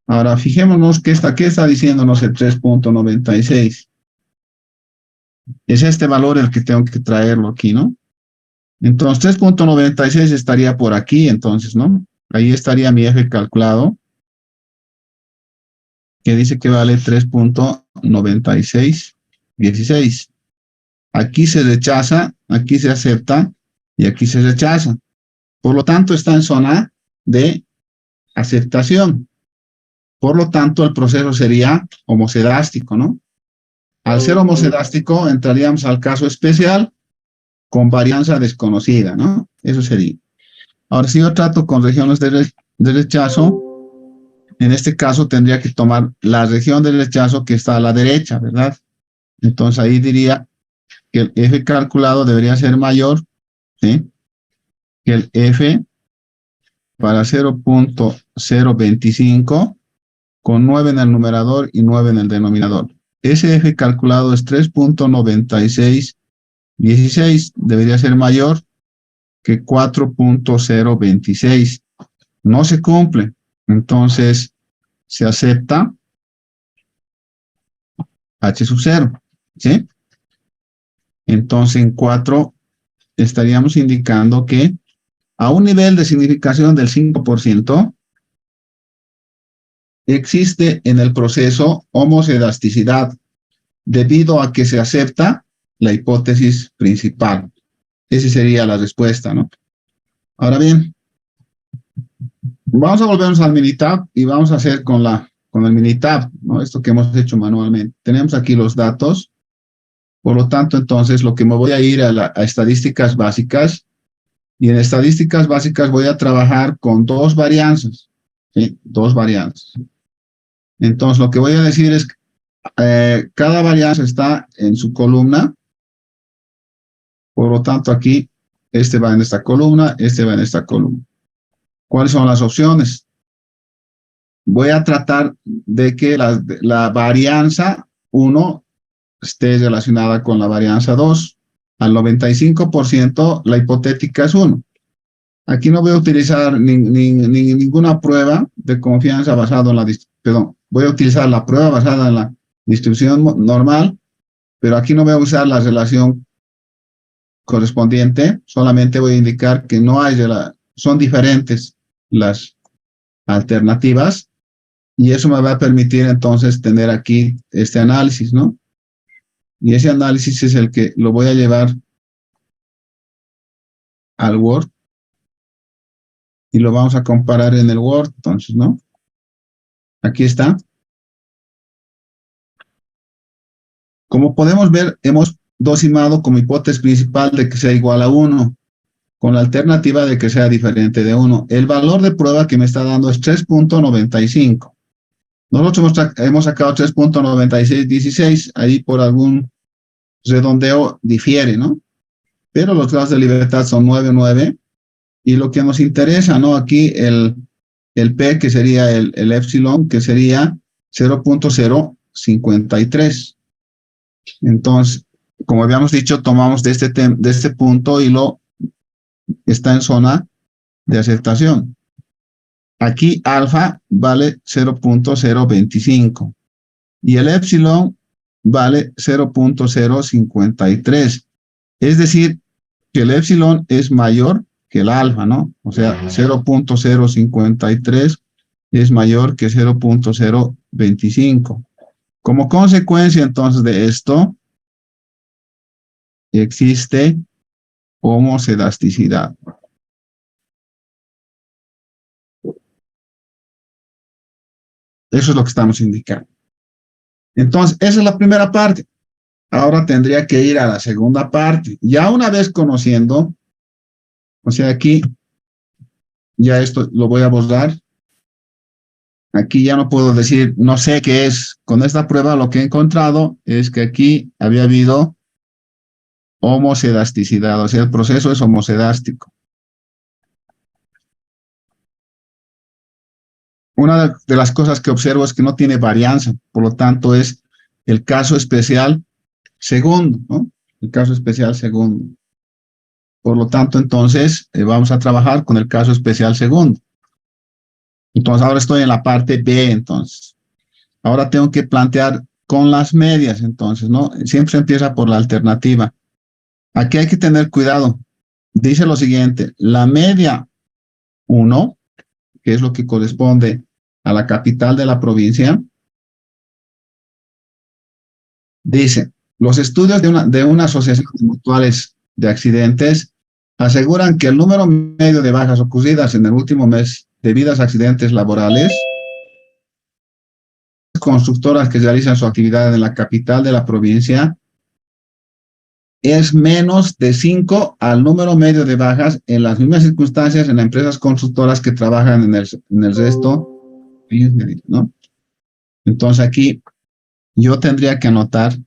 Ahora, fijémonos qué está diciéndonos el 3.96. Es este valor el que tengo que traerlo aquí, ¿no? Entonces, 3.96 estaría por aquí, entonces, ¿no? Ahí estaría mi F calculado, que dice que vale 3.9616. Aquí se rechaza, aquí se acepta y aquí se rechaza. Por lo tanto, está en zona de aceptación. Por lo tanto, el proceso sería homocedástico, ¿no? Al ser homocedástico, entraríamos al caso especial con varianza desconocida, ¿no? Eso sería. Ahora, si yo trato con regiones de rechazo, en este caso tendría que tomar la región de rechazo que está a la derecha, ¿verdad? Entonces ahí diría que el F calculado debería ser mayor, ¿sí?, que el F para 0.025 con 9 en el numerador y 9 en el denominador. Ese F calculado es 3.9616, debería ser mayor que 4.026. No se cumple, entonces se acepta H sub 0, ¿sí? Entonces en 4 estaríamos indicando que a un nivel de significación del 5%, existe en el proceso homocedasticidad debido a que se acepta la hipótesis principal. Esa sería la respuesta, ¿no? Ahora bien, vamos a volvernos al Minitab y vamos a hacer con el Minitab, ¿no? Esto que hemos hecho manualmente. Tenemos aquí los datos. Por lo tanto, entonces, lo que me voy a ir a estadísticas básicas, y en estadísticas básicas voy a trabajar con dos varianzas, ¿sí? Dos varianzas. Entonces, lo que voy a decir es, cada varianza está en su columna. Por lo tanto, aquí, este va en esta columna, este va en esta columna. ¿Cuáles son las opciones? Voy a tratar de que la varianza 1 esté relacionada con la varianza 2. Al 95%, la hipotética es 1. Aquí no voy a utilizar ninguna prueba de confianza basada en voy a utilizar la prueba basada en la distribución normal, pero aquí no voy a usar la relación correspondiente, solamente voy a indicar que no hay, son diferentes las alternativas, y eso me va a permitir entonces tener aquí este análisis, ¿no? Y ese análisis es el que lo voy a llevar al Word y lo vamos a comparar en el Word, entonces, ¿no? Aquí está. Como podemos ver, hemos dosimado como hipótesis principal de que sea igual a 1, con la alternativa de que sea diferente de 1. El valor de prueba que me está dando es 3.95. Nosotros hemos sacado 3.9616, ahí por algún redondeo difiere, ¿no? Pero los grados de libertad son 9, 9, y lo que nos interesa, ¿no? Aquí el P, que sería el epsilon, que sería 0.053. Entonces, como habíamos dicho, tomamos de este punto y está en zona de aceptación. Aquí alfa vale 0.025 y el epsilon vale 0.053. Es decir, que el epsilon es mayor que el alfa, ¿no? O sea, 0.053 es mayor que 0.025. Como consecuencia, entonces, de esto, existe homocedasticidad. Eso es lo que estamos indicando. Entonces, esa es la primera parte. Ahora tendría que ir a la segunda parte. Ya una vez conociendo, o sea, aquí, ya esto lo voy a borrar. Aquí ya no puedo decir, no sé qué es. Con esta prueba lo que he encontrado es que aquí había habido homocedasticidad, o sea, el proceso es homocedástico. Una de las cosas que observo es que no tiene varianza, por lo tanto es el caso especial segundo, ¿no? El caso especial segundo. Por lo tanto, entonces, vamos a trabajar con el caso especial segundo. Entonces, ahora estoy en la parte B, entonces. Ahora tengo que plantear con las medias, entonces, ¿no? Siempre se empieza por la alternativa. Aquí hay que tener cuidado. Dice lo siguiente, la media 1, que es lo que corresponde a la capital de la provincia, dice, los estudios de una asociación de mutuales de accidentes aseguran que el número medio de bajas ocurridas en el último mes debidas a accidentes laborales, constructoras que realizan su actividad en la capital de la provincia, es menos de 5 al número medio de bajas en las mismas circunstancias en las empresas constructoras que trabajan en el resto, ¿no? Entonces aquí yo tendría que anotar,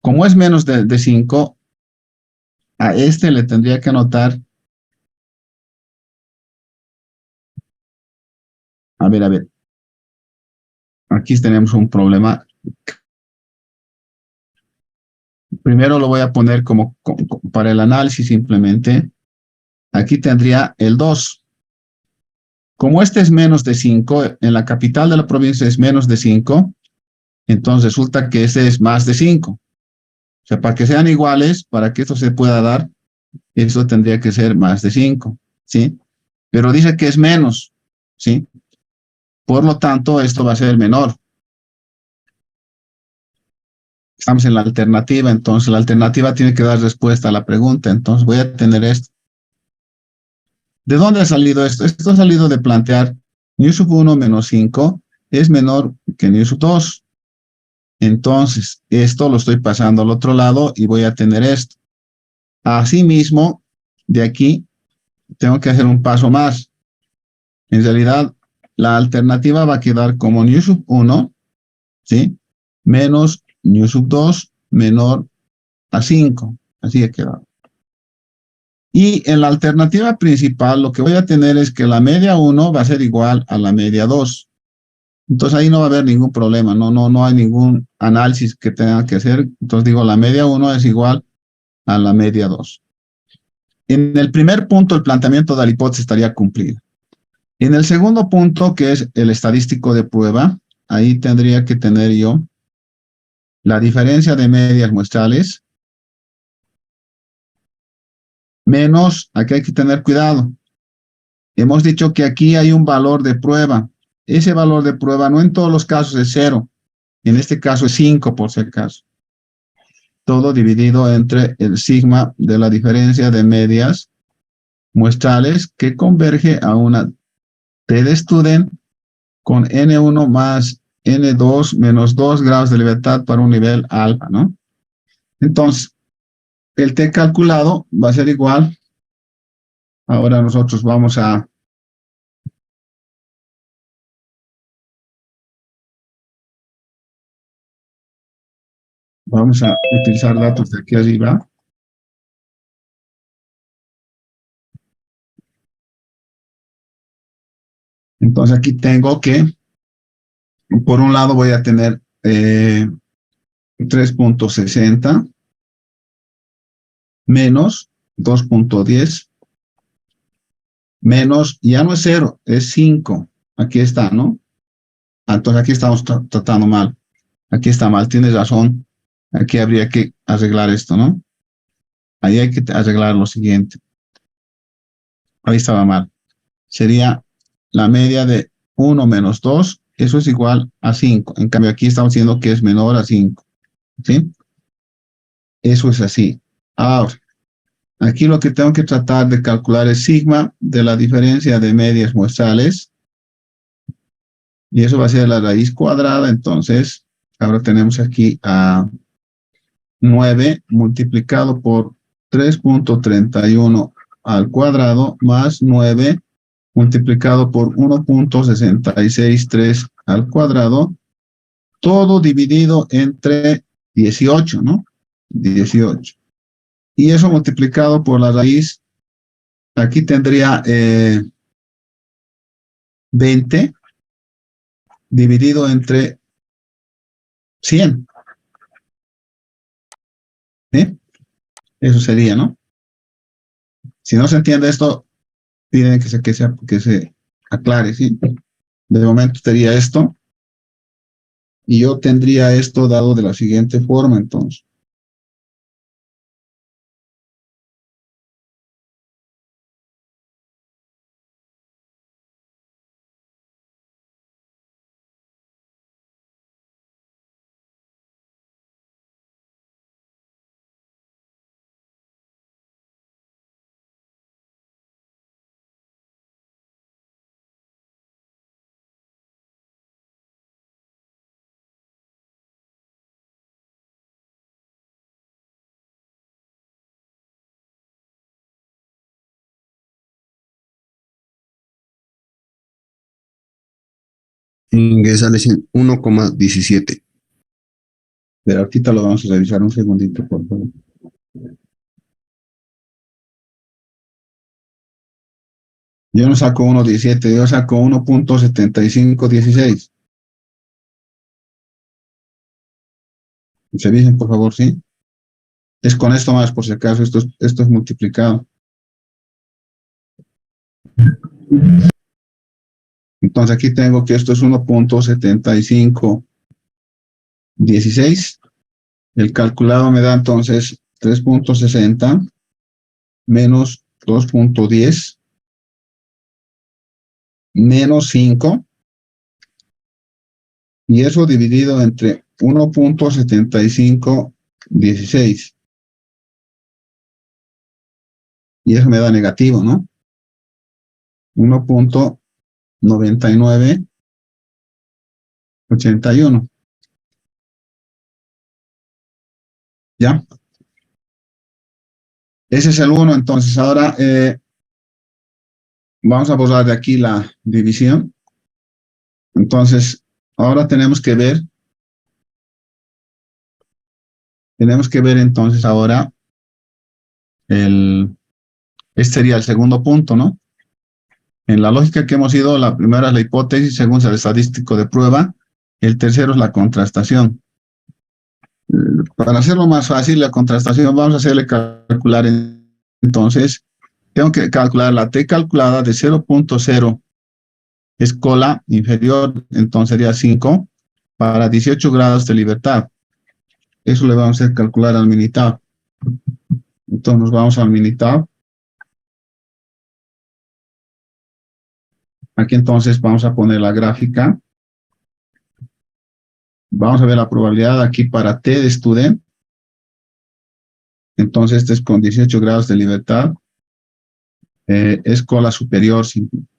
como es menos de 5, a este le tendría que anotar, a ver, aquí tenemos un problema. Primero lo voy a poner como para el análisis simplemente. Aquí tendría el 2. Como este es menos de 5, en la capital de la provincia es menos de 5, entonces resulta que este es más de 5. O sea, para que sean iguales, para que esto se pueda dar, eso tendría que ser más de 5, ¿sí? Pero dice que es menos, ¿sí? Por lo tanto, esto va a ser menor. Estamos en la alternativa, entonces la alternativa tiene que dar respuesta a la pregunta. Entonces voy a tener esto. ¿De dónde ha salido esto? Esto ha salido de plantear nu sub 1 menos 5 es menor que nu sub 2. Entonces, esto lo estoy pasando al otro lado y voy a tener esto. Asimismo, de aquí tengo que hacer un paso más. En realidad, la alternativa va a quedar como nu sub 1, ¿sí? Menos nu sub 2 menor a 5. Así ha quedado. Y en la alternativa principal, lo que voy a tener es que la media 1 va a ser igual a la media 2. Entonces ahí no va a haber ningún problema, no hay ningún análisis que tenga que hacer. Entonces digo, la media 1 es igual a la media 2. En el primer punto, el planteamiento de la hipótesis estaría cumplido. En el segundo punto, que es el estadístico de prueba, ahí tendría que tener yo la diferencia de medias muestrales menos, aquí hay que tener cuidado. Hemos dicho que aquí hay un valor de prueba. Ese valor de prueba no en todos los casos es 0. En este caso es 5 por si acaso. Todo dividido entre el sigma de la diferencia de medias muestrales que converge a una T de student con N1 más N2 menos 2 grados de libertad para un nivel alfa, ¿no? Entonces, el T calculado va a ser igual. Ahora nosotros vamos a utilizar datos de aquí arriba. Entonces aquí tengo que, por un lado voy a tener 3.60 menos 2.10 menos, ya no es 0, es 5. Aquí está, ¿no? Entonces aquí estamos tratando mal. Aquí está mal, tienes razón. Aquí habría que arreglar esto, ¿no? Ahí hay que arreglar lo siguiente. Ahí estaba mal. Sería la media de 1 menos 2, eso es igual a 5. En cambio, aquí estamos diciendo que es menor a 5. ¿Sí? Eso es así. Ahora, aquí lo que tengo que tratar de calcular es sigma de la diferencia de medias muestrales. Y eso va a ser la raíz cuadrada. Entonces, ahora tenemos aquí a 9 multiplicado por 3.31 al cuadrado más 9 multiplicado por 1.663 al cuadrado, todo dividido entre 18, ¿no? 18. Y eso multiplicado por la raíz, aquí tendría 20 dividido entre 100. ¿Sí? Eso sería, ¿no? Si no se entiende esto, piden que se aclare, ¿sí? De momento sería esto. Y yo tendría esto dado de la siguiente forma, entonces. Que sale 1,17. Pero ahorita lo vamos a revisar un segundito, por favor. Yo no saco 1.17, yo saco 1.7516. Se dicen, por favor, ¿sí? Es con esto más, por si acaso, esto es multiplicado. Entonces aquí tengo que esto es 1.7516. El calculado me da entonces 3.60 menos 2.10 menos 5. Y eso dividido entre 1.7516. Y eso me da negativo, ¿no? 1.9981. ¿Ya? Ese es el 1. Entonces ahora vamos a borrar de aquí la división. Entonces ahora tenemos que ver entonces ahora este sería el segundo punto, ¿no? En la lógica que hemos ido, la primera es la hipótesis según el estadístico de prueba, el tercero es la contrastación. Para hacerlo más fácil, la contrastación vamos a hacerle calcular entonces, tengo que calcular la T calculada de 0.0 escola inferior, entonces sería 5 para 18 grados de libertad. Eso le vamos a hacer calcular al Minitab. Entonces nos vamos al Minitab. Aquí entonces vamos a poner la gráfica. Vamos a ver la probabilidad aquí para T de student. Entonces este es con 18 grados de libertad. Escola superior,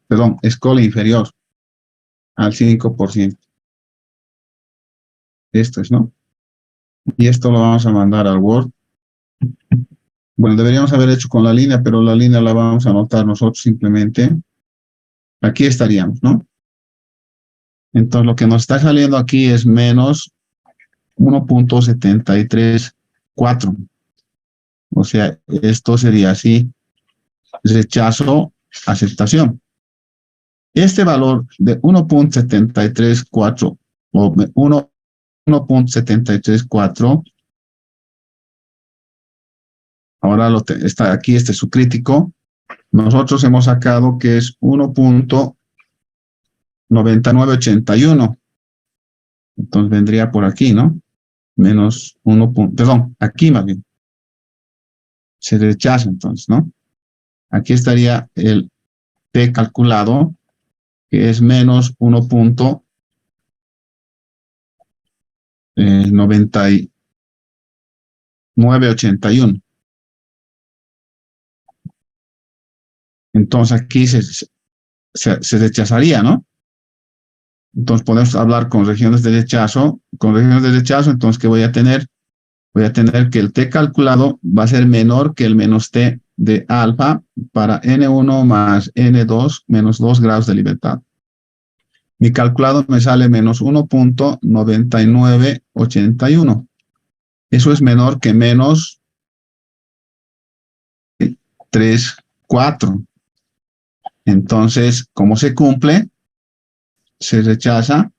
perdón, escola inferior al 5%. Esto es, ¿no? Y esto lo vamos a mandar al Word. Bueno, deberíamos haber hecho con la línea, pero la línea la vamos a anotar nosotros simplemente. Aquí estaríamos, ¿no? Entonces lo que nos está saliendo aquí es menos 1.734. O sea, esto sería así. Rechazo, aceptación. Este valor de 1.734 o 1.734, ahora está aquí, este es su crítico. Nosotros hemos sacado que es 1.9981. Entonces vendría por aquí, ¿no? Menos 1. Perdón, aquí más bien. Se rechaza entonces, ¿no? Aquí estaría el T calculado, que es menos 1.9981. Entonces aquí se rechazaría, ¿no? Entonces podemos hablar con regiones de rechazo. Con regiones de rechazo, entonces, ¿qué voy a tener? Voy a tener que el T calculado va a ser menor que el menos T de alfa para N1 más N2 menos 2 grados de libertad. Mi calculado me sale menos 1.9981. Eso es menor que menos 3,4. Entonces, como se cumple, se rechaza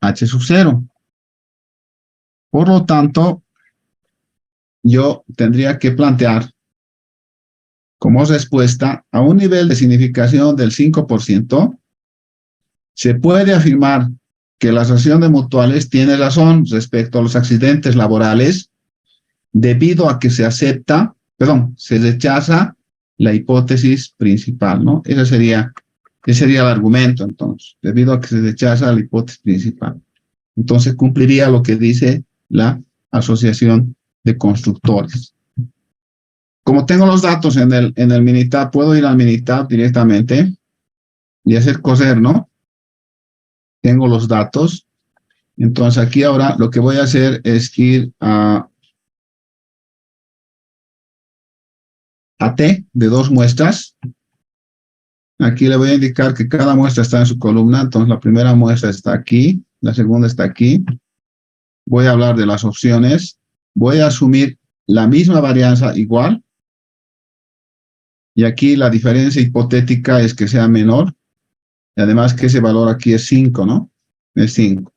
H sub 0. Por lo tanto, yo tendría que plantear como respuesta a un nivel de significación del 5%, se puede afirmar que la asociación de mutuales tiene razón respecto a los accidentes laborales debido a que se rechaza la hipótesis principal, ¿no? Ese sería el argumento, entonces, debido a que se rechaza la hipótesis principal. Entonces cumpliría lo que dice la asociación de constructores. Como tengo los datos en el Minitab, puedo ir al Minitab directamente y hacer coser, ¿no? Tengo los datos. Entonces aquí ahora lo que voy a hacer es ir a T de 2 muestras. Aquí le voy a indicar que cada muestra está en su columna. Entonces la primera muestra está aquí, la segunda está aquí. Voy a hablar de las opciones. Voy a asumir la misma varianza igual. Y aquí la diferencia hipotética es que sea menor. Y además que ese valor aquí es 5, ¿no? Es 5.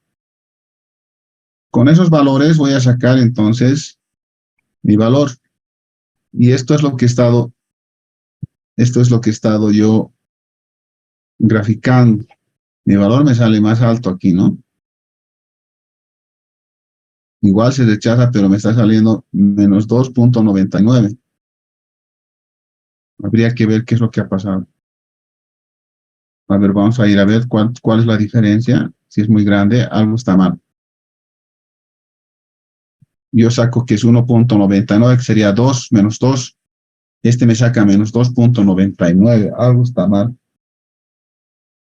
Con esos valores voy a sacar entonces mi valor. Y esto es lo que he estado yo graficando. Mi valor me sale más alto aquí, ¿no? Igual se rechaza, pero me está saliendo menos 2.99. Habría que ver qué es lo que ha pasado. A ver, vamos a ir a ver cuál es la diferencia. Si es muy grande, algo está mal. Yo saco que es 1.99, que sería 2 menos 2. Este me saca menos 2.99. Algo está mal.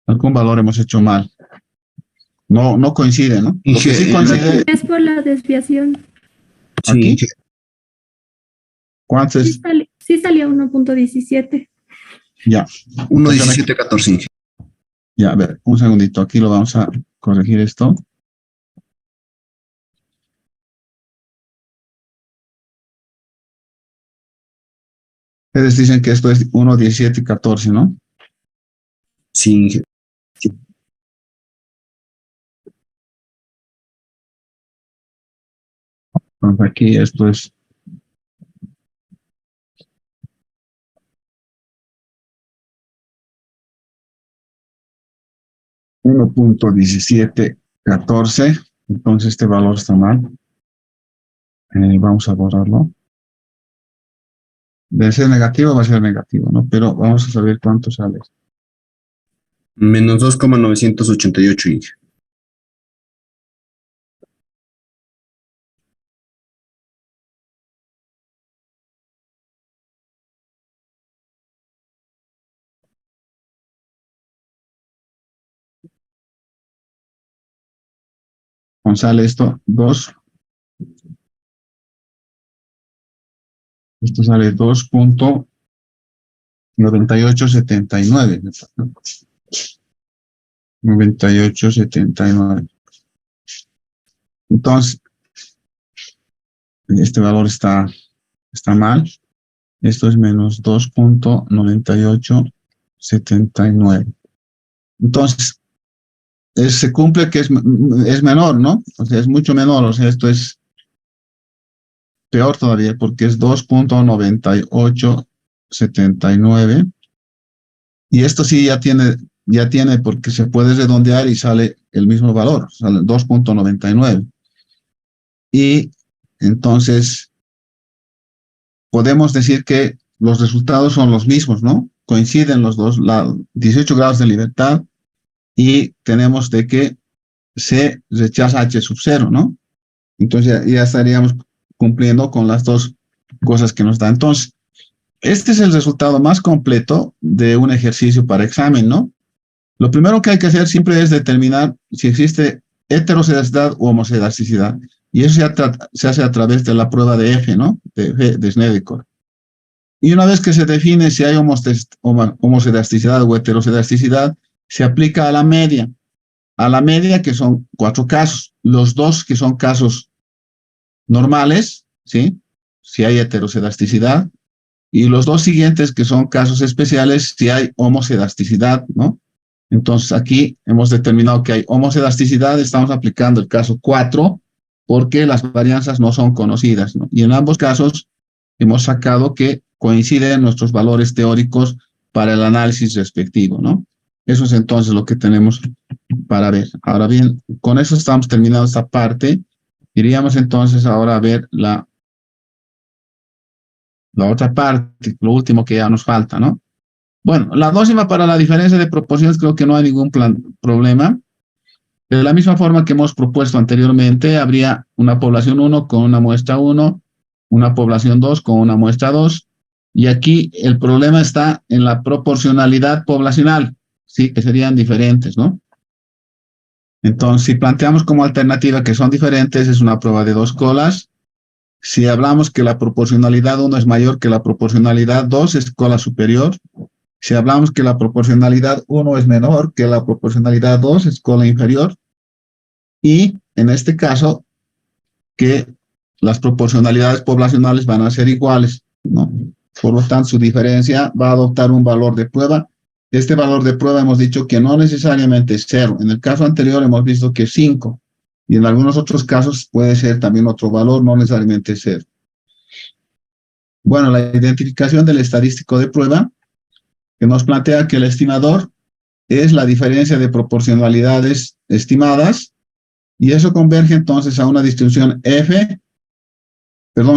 Algún valor hemos hecho mal. No coincide, ¿no? Lo que sí coincide... Es por la desviación. ¿Aquí? Sí. ¿Cuánto es? Sí salió 1.17. Ya. 1.1714. Ya, a ver, un segundito. Aquí lo vamos a corregir esto. Ustedes dicen que esto es 1.1714, ¿no? Sí. Entonces aquí esto es 1.1714. Entonces este valor está mal. Vamos a borrarlo. De ser negativo va a ser negativo, ¿no? Pero vamos a saber cuánto sale. Menos 2,988, Inge. Sale esto 2. Esto sale 2.9879. 9879. Entonces, este valor está mal. Esto es menos 2.9879. Entonces, se cumple que es menor, ¿no? O sea, es mucho menor. O sea, esto es peor todavía porque es 2.9879. Y esto sí ya tiene porque se puede redondear y sale el mismo valor, sale 2.99. Y entonces podemos decir que los resultados son los mismos, ¿no? Coinciden los dos, 18 grados de libertad, y tenemos de que se rechaza H sub 0, ¿no? Entonces ya estaríamos cumpliendo con las dos cosas que nos da. Entonces, este es el resultado más completo de un ejercicio para examen, ¿no? Lo primero que hay que hacer siempre es determinar si existe heterocedicidad u homocedicidad. Y eso se hace a través de la prueba de F, ¿no? De Snedeker. Y una vez que se define si hay homocelasticidad o heterocelasticidad, se aplica a la media. A la media, que son 4 casos. Los 2 que son casos normales, ¿sí? Si hay heterocelasticidad. Y los 2 siguientes que son casos especiales, si hay homocelasticidad, ¿no? Entonces aquí hemos determinado que hay homocelasticidad, estamos aplicando el caso 4 porque las varianzas no son conocidas, ¿no? Y en ambos casos hemos sacado que coinciden nuestros valores teóricos para el análisis respectivo, ¿no? Eso es entonces lo que tenemos para ver. Ahora bien, con eso estamos terminando esta parte. Iríamos entonces ahora a ver la otra parte, lo último que ya nos falta, ¿no? Bueno, la dócima para la diferencia de proporciones creo que no hay ningún problema. De la misma forma que hemos propuesto anteriormente, habría una población 1 con una muestra 1, una población 2 con una muestra 2, y aquí el problema está en la proporcionalidad poblacional, sí, que serían diferentes, ¿no? Entonces, si planteamos como alternativa que son diferentes, es una prueba de 2 colas. Si hablamos que la proporcionalidad 1 es mayor que la proporcionalidad 2, es cola superior. Si hablamos que la proporcionalidad 1 es menor que la proporcionalidad 2, es cola inferior. Y en este caso, que las proporcionalidades poblacionales van a ser iguales, ¿no? Por lo tanto, su diferencia va a adoptar un valor de prueba. Este valor de prueba hemos dicho que no necesariamente es 0. En el caso anterior hemos visto que es 5. Y en algunos otros casos puede ser también otro valor, no necesariamente 0. Bueno, la identificación del estadístico de prueba, que nos plantea que el estimador es la diferencia de proporcionalidades estimadas, y eso converge entonces a una distribución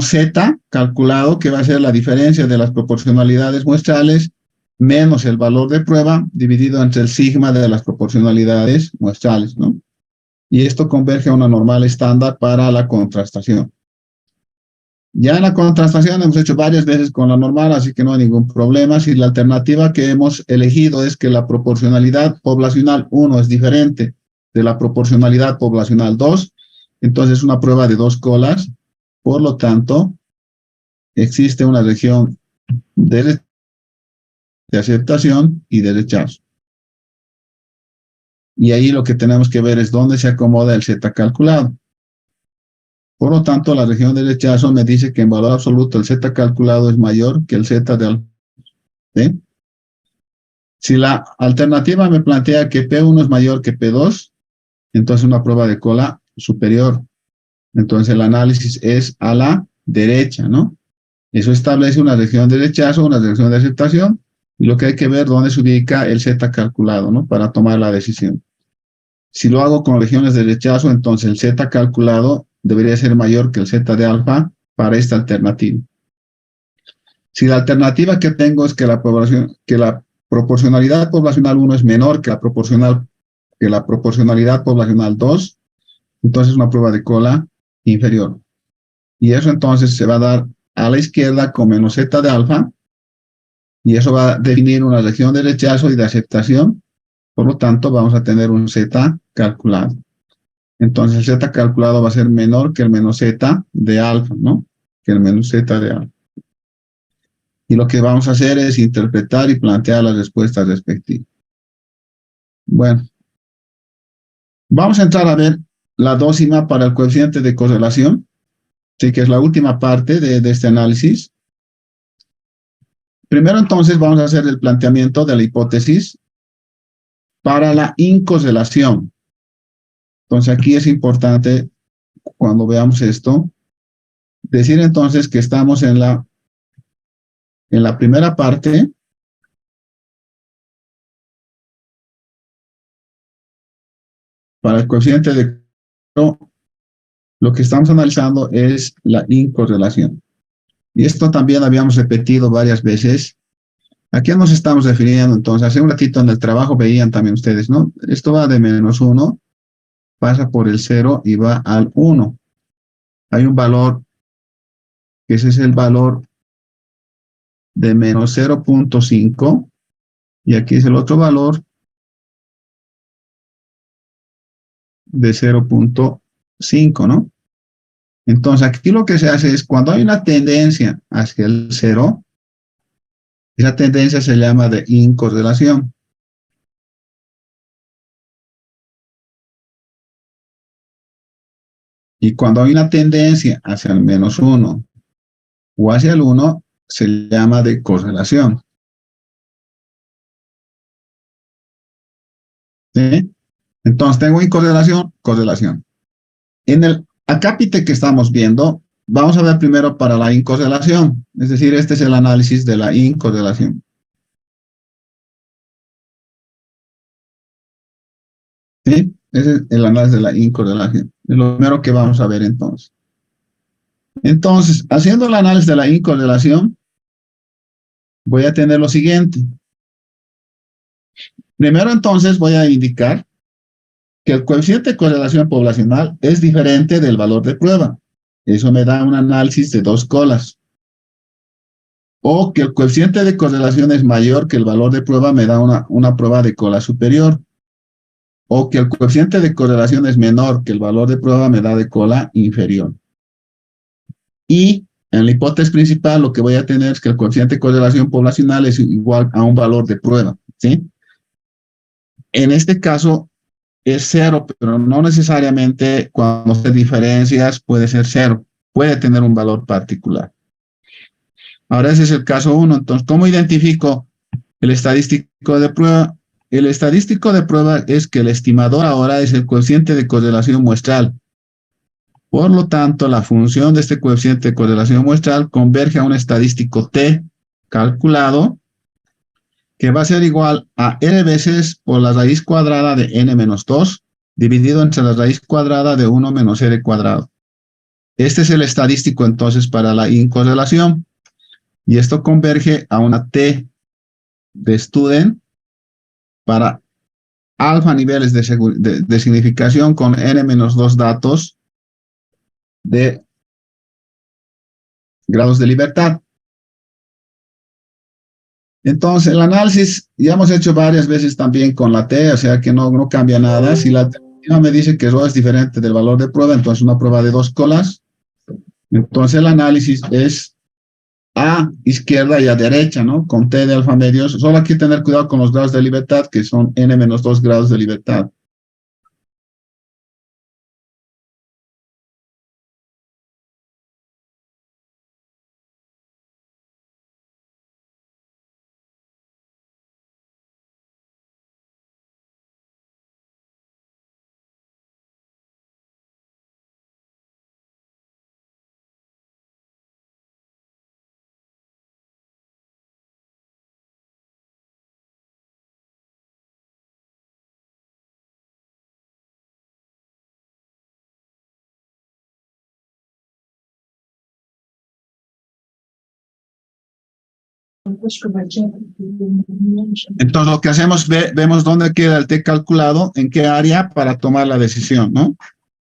Z calculado, que va a ser la diferencia de las proporcionalidades muestrales menos el valor de prueba dividido entre el sigma de las proporcionalidades muestrales, ¿no? Y esto converge a una normal estándar para la contrastación. Ya en la contrastación hemos hecho varias veces con la normal, así que no hay ningún problema. Si la alternativa que hemos elegido es que la proporcionalidad poblacional 1 es diferente de la proporcionalidad poblacional 2, entonces es una prueba de 2 colas. Por lo tanto, existe una región de aceptación y de rechazo. Y ahí lo que tenemos que ver es dónde se acomoda el Z calculado. Por lo tanto, la región de rechazo me dice que en valor absoluto el Z calculado es mayor que el Z de alfa. ¿Sí? Si la alternativa me plantea que P1 es mayor que P2, entonces una prueba de cola superior. Entonces el análisis es a la derecha, ¿no? Eso establece una región de rechazo, una región de aceptación, y lo que hay que ver dónde se ubica el Z calculado, ¿no? Para tomar la decisión. Si lo hago con regiones de rechazo, entonces el Z calculado debería ser mayor que el Z de alfa para esta alternativa. Si la alternativa que tengo es que la proporcionalidad poblacional 1 es menor que la proporcionalidad poblacional 2, entonces es una prueba de cola inferior. Y eso entonces se va a dar a la izquierda con menos Z de alfa, y eso va a definir una región de rechazo y de aceptación. Por lo tanto, vamos a tener un Z calculado. Entonces, el Z calculado va a ser menor que el menos Z de alfa, ¿no? Que el menos Z de alfa. Y lo que vamos a hacer es interpretar y plantear las respuestas respectivas. Bueno, vamos a entrar a ver la dócima para el coeficiente de correlación, sí, que es la última parte de este análisis. Primero, entonces, vamos a hacer el planteamiento de la hipótesis para la incorrelación. Entonces, aquí es importante, cuando veamos esto, decir entonces que estamos en la primera parte, para el coeficiente de lo que estamos analizando es la incorrelación. Y esto también habíamos repetido varias veces. ¿A qué nos estamos refiriendo entonces? Hace un ratito en el trabajo veían también ustedes, ¿no? Esto va de menos 1, pasa por el 0 y va al 1. Hay un valor, que ese es el valor de menos 0.5, y aquí es el otro valor de 0.5, ¿no? Entonces, aquí lo que se hace es cuando hay una tendencia hacia el cero, esa tendencia se llama de incorrelación. Y cuando hay una tendencia hacia el -1 o hacia el 1, se llama de correlación. ¿Sí? Entonces, tengo incorrelación, correlación. En el acápite que estamos viendo, vamos a ver primero para la incorrelación. Es decir, este es el análisis de la incorrelación. ¿Sí? Ese es el análisis de la incorrelación. Es lo primero que vamos a ver entonces. Entonces, haciendo el análisis de la incorrelación, voy a tener lo siguiente. Primero, entonces, voy a indicar que el coeficiente de correlación poblacional es diferente del valor de prueba. Eso me da un análisis de dos colas. O que el coeficiente de correlación es mayor que el valor de prueba, me da una prueba de cola superior. O que el coeficiente de correlación es menor que el valor de prueba, me da de cola inferior. Y en la hipótesis principal lo que voy a tener es que el coeficiente de correlación poblacional es igual a un valor de prueba, ¿sí? En este caso es cero, pero no necesariamente cuando se diferencias puede ser cero, puede tener un valor particular. Ahora ese es el caso 1. Entonces, ¿cómo identifico el estadístico de prueba? El estadístico de prueba es que el estimador ahora es el coeficiente de correlación muestral. Por lo tanto, la función de este coeficiente de correlación muestral converge a un estadístico T calculado que va a ser igual a n veces por la raíz cuadrada de n menos 2 dividido entre la raíz cuadrada de 1 menos r cuadrado. Este es el estadístico entonces para la incorrelación. Y esto converge a una T de student para alfa niveles de significación con n menos 2 datos de grados de libertad. Entonces, el análisis ya hemos hecho varias veces también con la T, o sea que no cambia nada. Si la alternativa me dice que ρ es diferente del valor de prueba, entonces una prueba de dos colas. Entonces, el análisis es a izquierda y a derecha, ¿no? Con T de alfa medios. Solo hay que tener cuidado con los grados de libertad, que son n menos 2 grados de libertad. Entonces, lo que hacemos, vemos dónde queda el T calculado, en qué área para tomar la decisión, ¿no?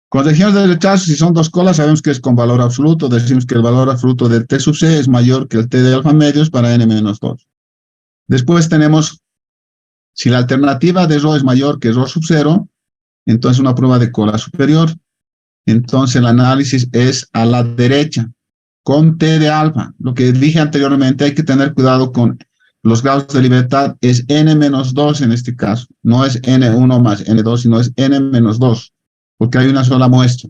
Con regiones de rechazo, si son dos colas, sabemos que es con valor absoluto. Decimos que el valor absoluto de T sub C es mayor que el T de alfa medios para n menos 2. Después tenemos, si la alternativa de ρ es mayor que ρ sub 0, entonces una prueba de cola superior. Entonces el análisis es a la derecha, con T de alfa. Lo que dije anteriormente, hay que tener cuidado con los grados de libertad, es n menos 2 en este caso. No es n1 más n2, sino es n menos 2, porque hay una sola muestra.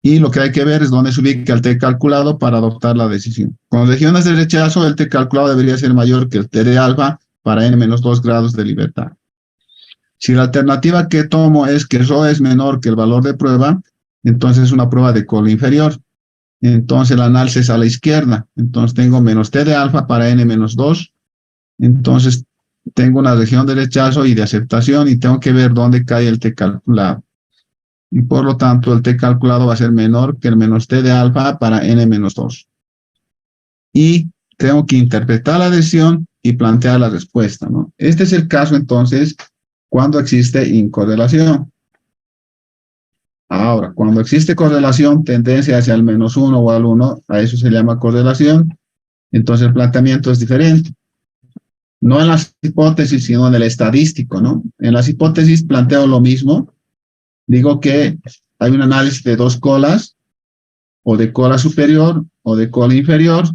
Y lo que hay que ver es dónde se ubica el T calculado para adoptar la decisión. Con regiones de rechazo, el T calculado debería ser mayor que el T de alfa para n menos 2 grados de libertad. Si la alternativa que tomo es que ρ es menor que el valor de prueba, entonces es una prueba de cola inferior. Entonces el análisis a la izquierda. Entonces tengo menos T de alfa para n menos 2. Entonces tengo una región de rechazo y de aceptación y tengo que ver dónde cae el T calculado. Y por lo tanto el T calculado va a ser menor que el menos T de alfa para n menos 2. Y tengo que interpretar la decisión y plantear la respuesta, ¿no? Este es el caso entonces cuando existe incorrelación. Ahora, cuando existe correlación, tendencia hacia el -1 o al 1, a eso se llama correlación. Entonces el planteamiento es diferente. No en las hipótesis, sino en el estadístico, ¿no? En las hipótesis planteo lo mismo. Digo que hay un análisis de dos colas o de cola superior o de cola inferior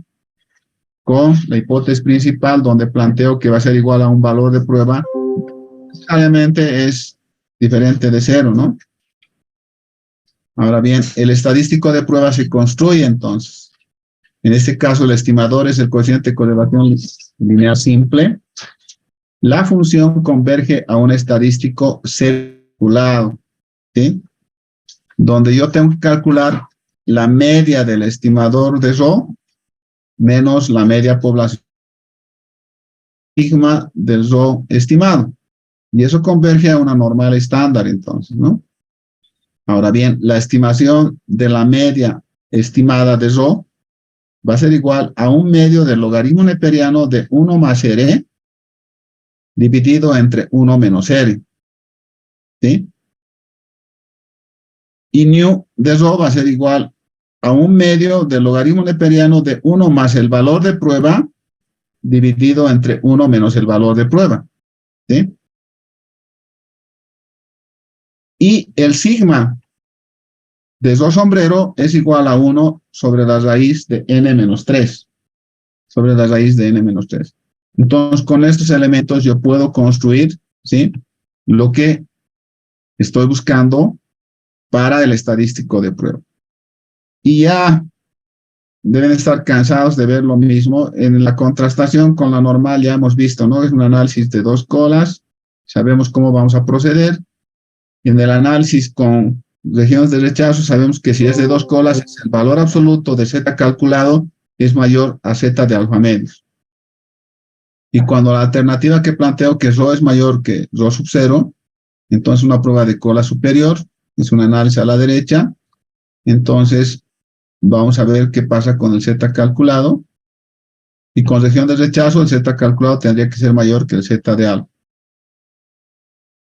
con la hipótesis principal donde planteo que va a ser igual a un valor de prueba, necesariamente es diferente de cero, ¿no? Ahora bien, el estadístico de prueba se construye entonces. En este caso, el estimador es el coeficiente de correlación lineal simple. La función converge a un estadístico circulado, ¿sí? Donde yo tengo que calcular la media del estimador de Rho menos la media población sigma del Rho estimado. Y eso converge a una normal estándar, entonces, ¿no? Ahora bien, la estimación de la media estimada de Rho va a ser igual a un medio del logaritmo neperiano de 1 más R dividido entre 1 menos R. ¿Sí? Y nu de Rho va a ser igual a un medio del logaritmo neperiano de 1 más el valor de prueba dividido entre 1 menos el valor de prueba. ¿Sí? Y el sigma de Rho sombrero es igual a 1 sobre la raíz de n menos 3. Sobre la raíz de n menos 3. Entonces, con estos elementos yo puedo construir, ¿sí?, lo que estoy buscando para el estadístico de prueba. Y ya deben estar cansados de ver lo mismo. En la contrastación con la normal ya hemos visto, ¿no? Es un análisis de dos colas. Sabemos cómo vamos a proceder. En el análisis con regiones de rechazo sabemos que si es de dos colas, el valor absoluto de z calculado es mayor a z de alfa medios. Y cuando la alternativa que planteo que Rho es mayor que Rho sub 0, entonces una prueba de cola superior, es un análisis a la derecha, entonces vamos a ver qué pasa con el z calculado, y con región de rechazo el z calculado tendría que ser mayor que el z de alfa.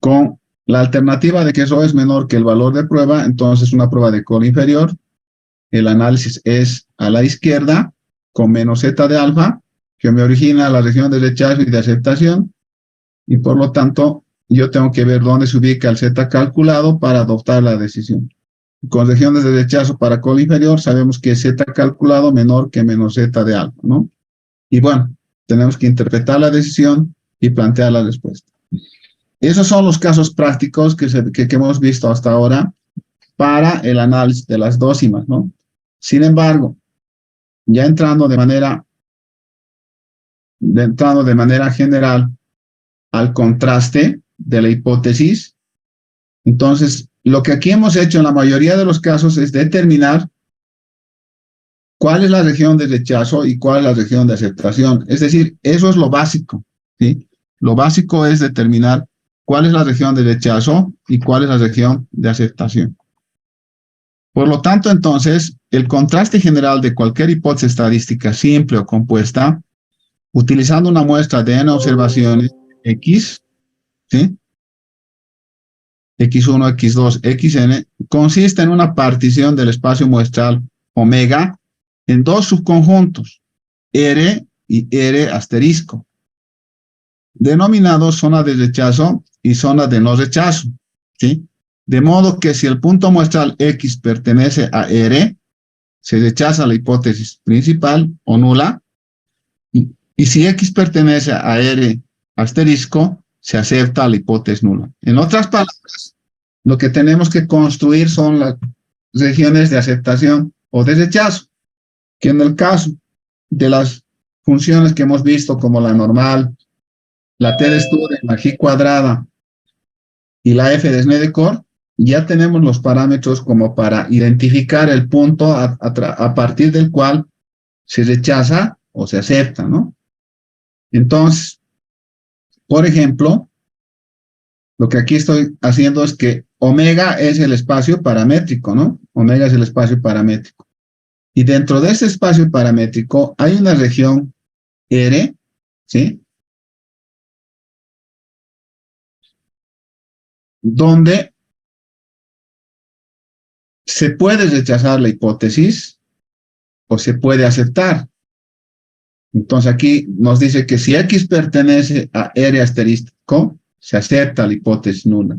Con la alternativa de que Rho es menor que el valor de prueba, entonces una prueba de cola inferior, el análisis es a la izquierda, con menos z de alfa, que me origina la región de rechazo y de aceptación, y por lo tanto yo tengo que ver dónde se ubica el z calculado para adoptar la decisión. Con regiones de rechazo para cola inferior sabemos que es z calculado menor que menos z de alfa, ¿no? Y bueno, tenemos que interpretar la decisión y plantear la respuesta. Esos son los casos prácticos que hemos visto hasta ahora para el análisis de las dócimas, ¿no? Sin embargo, ya entrando de manera general al contraste de la hipótesis, entonces lo que aquí hemos hecho en la mayoría de los casos es determinar cuál es la región de rechazo y cuál es la región de aceptación. Es decir, eso es lo básico, ¿sí? Lo básico es determinar cuál es la región de rechazo y cuál es la región de aceptación. Por lo tanto, entonces, el contraste general de cualquier hipótesis estadística simple o compuesta, utilizando una muestra de n observaciones X, ¿sí?, X1, X2, Xn, consiste en una partición del espacio muestral omega en dos subconjuntos, R y R asterisco, denominados zona de rechazo y zona de no rechazo, ¿sí? De modo que si el punto muestral X pertenece a R, se rechaza la hipótesis principal o nula, y si X pertenece a R asterisco, se acepta la hipótesis nula. En otras palabras, lo que tenemos que construir son las regiones de aceptación o de rechazo, que en el caso de las funciones que hemos visto como la normal, la T de Student, la G cuadrada y la F de Snedeker, ya tenemos los parámetros como para identificar el punto a partir del cual se rechaza o se acepta, ¿no? Entonces, por ejemplo, lo que aquí estoy haciendo es que omega es el espacio paramétrico, ¿no? Omega es el espacio paramétrico. Y dentro de ese espacio paramétrico hay una región R, ¿sí?, donde se puede rechazar la hipótesis o se puede aceptar. Entonces aquí nos dice que si X pertenece a R asterisco, se acepta la hipótesis nula.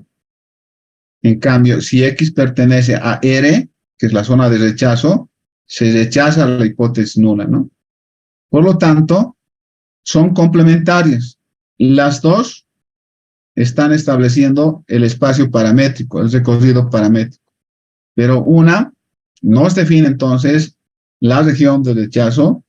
En cambio, si X pertenece a R, que es la zona de rechazo, se rechaza la hipótesis nula, ¿no? Por lo tanto, son complementarias. Las dos están estableciendo el espacio paramétrico, el recorrido paramétrico. Pero una nos define entonces la región de rechazo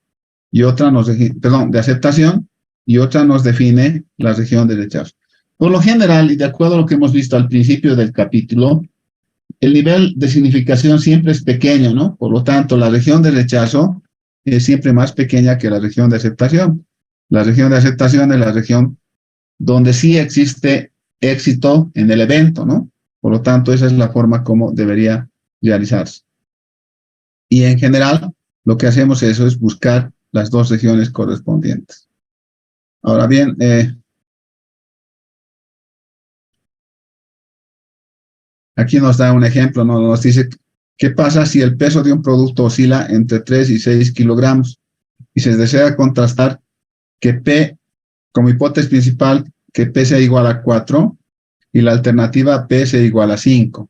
y otra nos define, perdón, de aceptación, y otra nos define la región de rechazo. Por lo general, y de acuerdo a lo que hemos visto al principio del capítulo, el nivel de significación siempre es pequeño, ¿no? Por lo tanto, la región de rechazo es siempre más pequeña que la región de aceptación. La región de aceptación es la región donde sí existe éxito en el evento, ¿no? Por lo tanto, esa es la forma como debería realizarse. Y en general, lo que hacemos eso es buscar las dos regiones correspondientes. Ahora bien, aquí nos da un ejemplo, ¿no? Nos dice, ¿qué pasa si el peso de un producto oscila entre 3 y 6 kilogramos? Y se desea contrastar que P, como hipótesis principal, que P sea igual a 4 y la alternativa P sea igual a 5.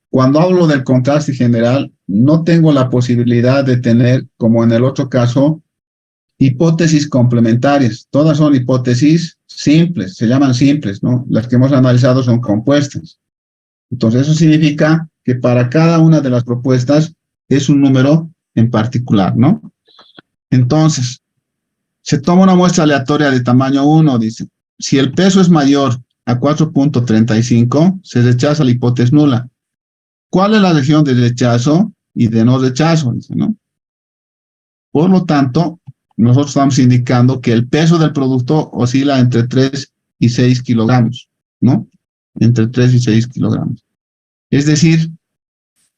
Cuando hablo del contraste general, no tengo la posibilidad de tener, como en el otro caso, hipótesis complementarias. Todas son hipótesis simples, se llaman simples, ¿no? Las que hemos analizado son compuestas. Entonces, eso significa que para cada una de las propuestas es un número en particular, ¿no? Entonces, se toma una muestra aleatoria de tamaño 1, dice. Si el peso es mayor a 4.35, se rechaza la hipótesis nula. ¿Cuál es la región de rechazo y de no rechazo? Dice, ¿no? Por lo tanto, nosotros estamos indicando que el peso del producto oscila entre 3 y 6 kilogramos, ¿no? Entre 3 y 6 kilogramos. Es decir,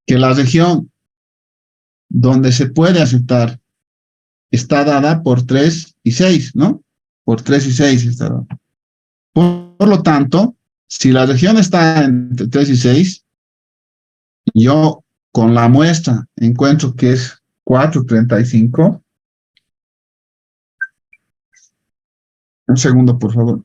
que la región donde se puede aceptar está dada por 3 y 6, ¿no? Por 3 y 6 está dada. Por lo tanto, si la región está entre 3 y 6, yo con la muestra encuentro que es 4.35. Un segundo, por favor.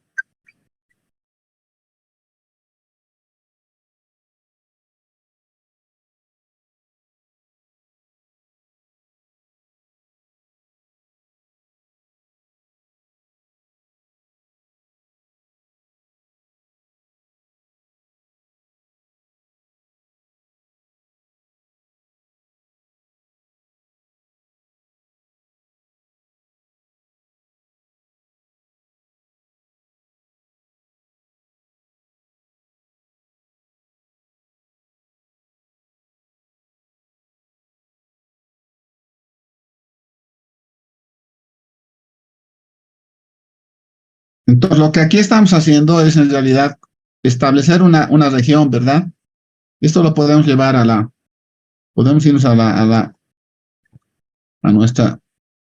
Entonces, lo que aquí estamos haciendo es en realidad establecer una región, ¿verdad? Esto lo podemos llevar podemos irnos a nuestra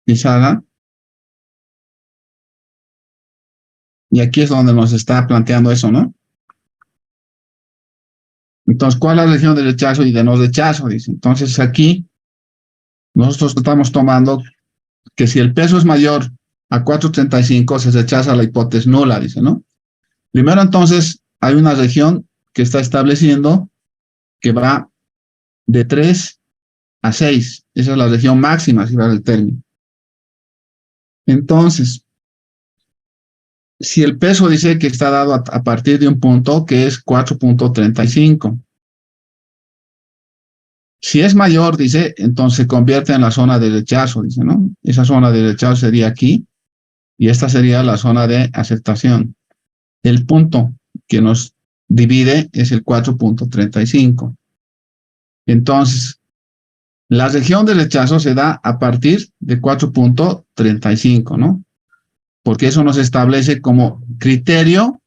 pizarra. Y aquí es donde nos está planteando eso, ¿no? Entonces, ¿cuál es la región de rechazo y de no rechazo? Dice. Entonces, aquí nosotros estamos tomando que si el peso es mayor a 4.35, se rechaza la hipótesis nula, dice, ¿no? Primero, entonces, hay una región que está estableciendo que va de 3 a 6. Esa es la región máxima, si vale el término. Entonces, si el peso dice que está dado a partir de un punto que es 4.35. Si es mayor, dice, entonces se convierte en la zona de rechazo, dice, ¿no? Esa zona de rechazo sería aquí y esta sería la zona de aceptación. El punto que nos divide es el 4.35. Entonces, la región de rechazo se da a partir de 4.35, ¿no? Porque eso nos establece como criterio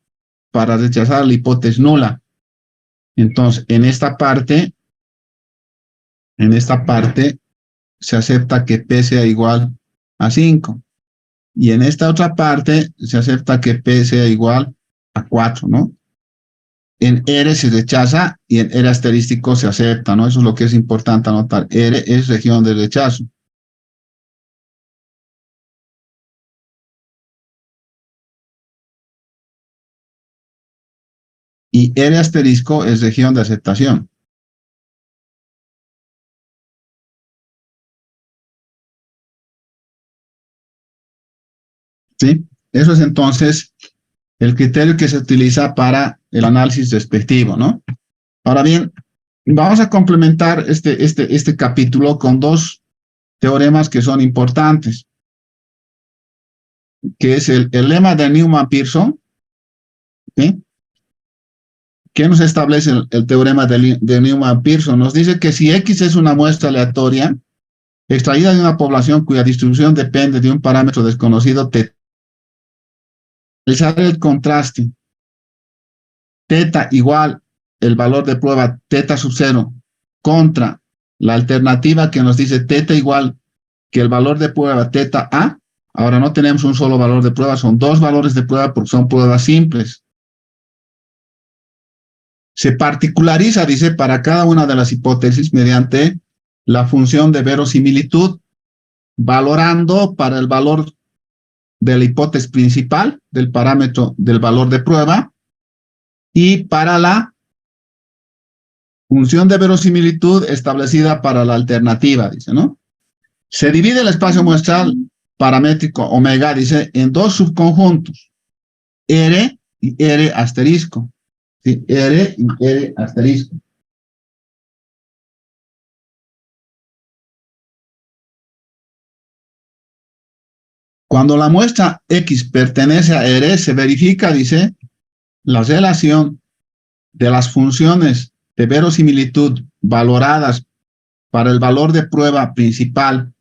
para rechazar la hipótesis nula. Entonces, en esta parte se acepta que P sea igual a 5. Y en esta otra parte se acepta que P sea igual a 4, ¿no? En R se rechaza y en R asterístico se acepta, ¿no? Eso es lo que es importante anotar. R es región de rechazo. Y R asterisco es región de aceptación. ¿sí? Eso es entonces el criterio que se utiliza para el análisis despectivo, ¿no? Ahora bien, vamos a complementar este capítulo con dos teoremas que son importantes, que es el lema de Newman-Pearson, ¿sí? ¿Qué nos establece el teorema de Newman-Pearson? Nos dice que si X es una muestra aleatoria, extraída de una población cuya distribución depende de un parámetro desconocido, realizar el contraste teta igual el valor de prueba teta sub 0 contra la alternativa que nos dice teta igual que el valor de prueba teta A. Ahora no tenemos un solo valor de prueba, son dos valores de prueba porque son pruebas simples. Se particulariza, dice, para cada una de las hipótesis mediante la función de verosimilitud, valorando para el valor de la hipótesis principal, del parámetro del valor de prueba, y para la función de verosimilitud establecida para la alternativa, dice, ¿no? Se divide el espacio muestral paramétrico omega, dice, en dos subconjuntos, R y R asterisco. ¿Sí? R y R asterisco. Cuando la muestra X pertenece a R, se verifica, dice, la relación de las funciones de verosimilitud valoradas para el valor de prueba principal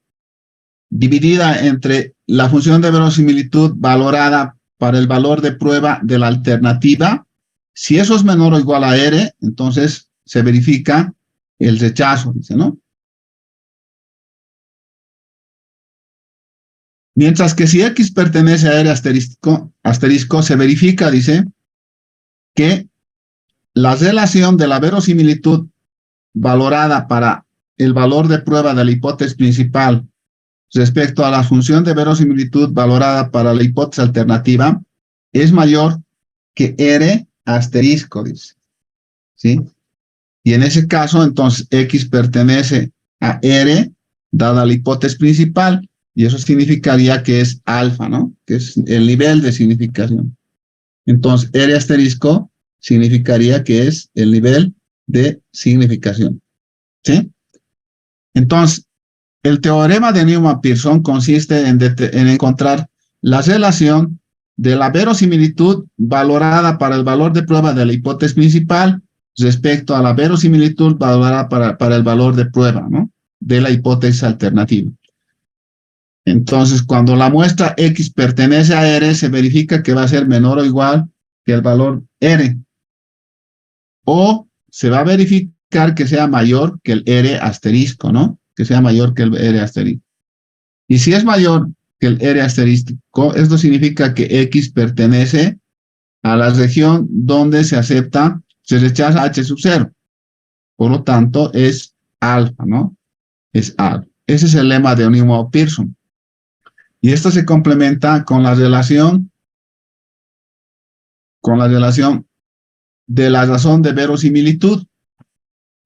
dividida entre la función de verosimilitud valorada para el valor de prueba de la alternativa. Si eso es menor o igual a R, entonces se verifica el rechazo, dice, ¿no? Mientras que si X pertenece a R asterisco, se verifica, dice, que la relación de la verosimilitud valorada para el valor de prueba de la hipótesis principal respecto a la función de verosimilitud valorada para la hipótesis alternativa es mayor que R asterisco, dice. ¿Sí? Y en ese caso, entonces, X pertenece a R, dada la hipótesis principal, y eso significaría que es alfa, ¿no? Que es el nivel de significación. Entonces, R asterisco significaría que es el nivel de significación. ¿Sí? Entonces, el teorema de Newman-Pearson consiste en encontrar la relación de la verosimilitud valorada para el valor de prueba de la hipótesis principal respecto a la verosimilitud valorada para el valor de prueba, ¿no? De la hipótesis alternativa. Entonces, cuando la muestra X pertenece a R, se verifica que va a ser menor o igual que el valor R. O se va a verificar que sea mayor que el R asterisco, ¿no? Que sea mayor que el R asterisco. Y si es mayor que el R asterisco, esto significa que X pertenece a la región donde se rechaza H sub 0. Por lo tanto, es alfa, ¿no? Es alfa. Ese es el lema de Newman-Pearson. Y esto se complementa con la relación de la razón de verosimilitud,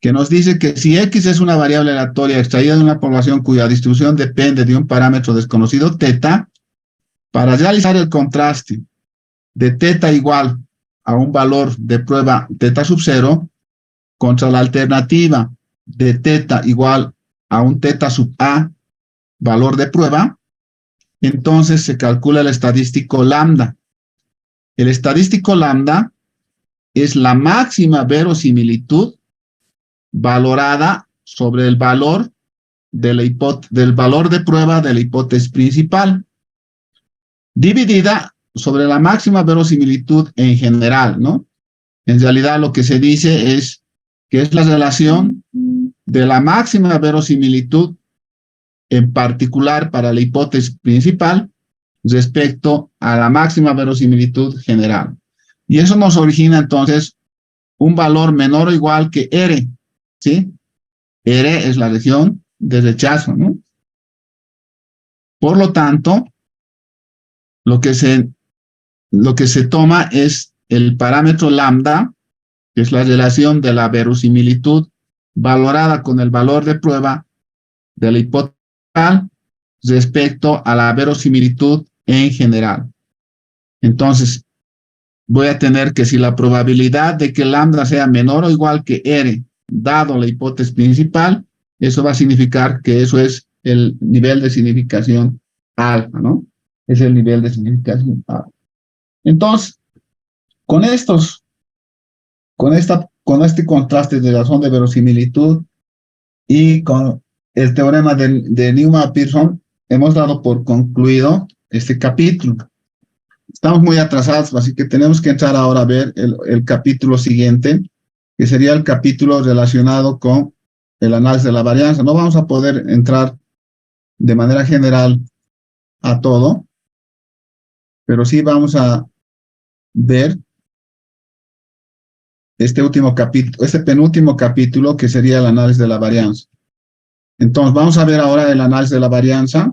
que nos dice que si X es una variable aleatoria extraída de una población cuya distribución depende de un parámetro desconocido teta, para realizar el contraste de teta igual a un valor de prueba teta sub 0 contra la alternativa de teta igual a un teta sub A, valor de prueba, entonces se calcula el estadístico lambda. El estadístico lambda es la máxima verosimilitud valorada sobre el valor del valor de prueba de la hipótesis principal, dividida sobre la máxima verosimilitud en general, ¿no? En realidad lo que se dice es que es la relación de la máxima verosimilitud en particular para la hipótesis principal respecto a la máxima verosimilitud general. Y eso nos origina entonces un valor menor o igual que R, ¿sí? R es la región de rechazo, ¿no? Por lo tanto, lo que se toma es el parámetro lambda, que es la relación de la verosimilitud valorada con el valor de prueba de la hipótesis respecto a la verosimilitud en general. Entonces, voy a tener que si la probabilidad de que lambda sea menor o igual que R, dado la hipótesis principal, eso va a significar que eso es el nivel de significación alfa, ¿no? Es el nivel de significación alfa. Entonces, con este contraste de razón de verosimilitud y con el teorema de Newman-Pearson, hemos dado por concluido este capítulo. Estamos muy atrasados, así que tenemos que entrar ahora a ver el capítulo siguiente, que sería el capítulo relacionado con el análisis de la varianza. No vamos a poder entrar de manera general a todo, pero sí vamos a ver este penúltimo capítulo, que sería el análisis de la varianza. Entonces, vamos a ver ahora el análisis de la varianza.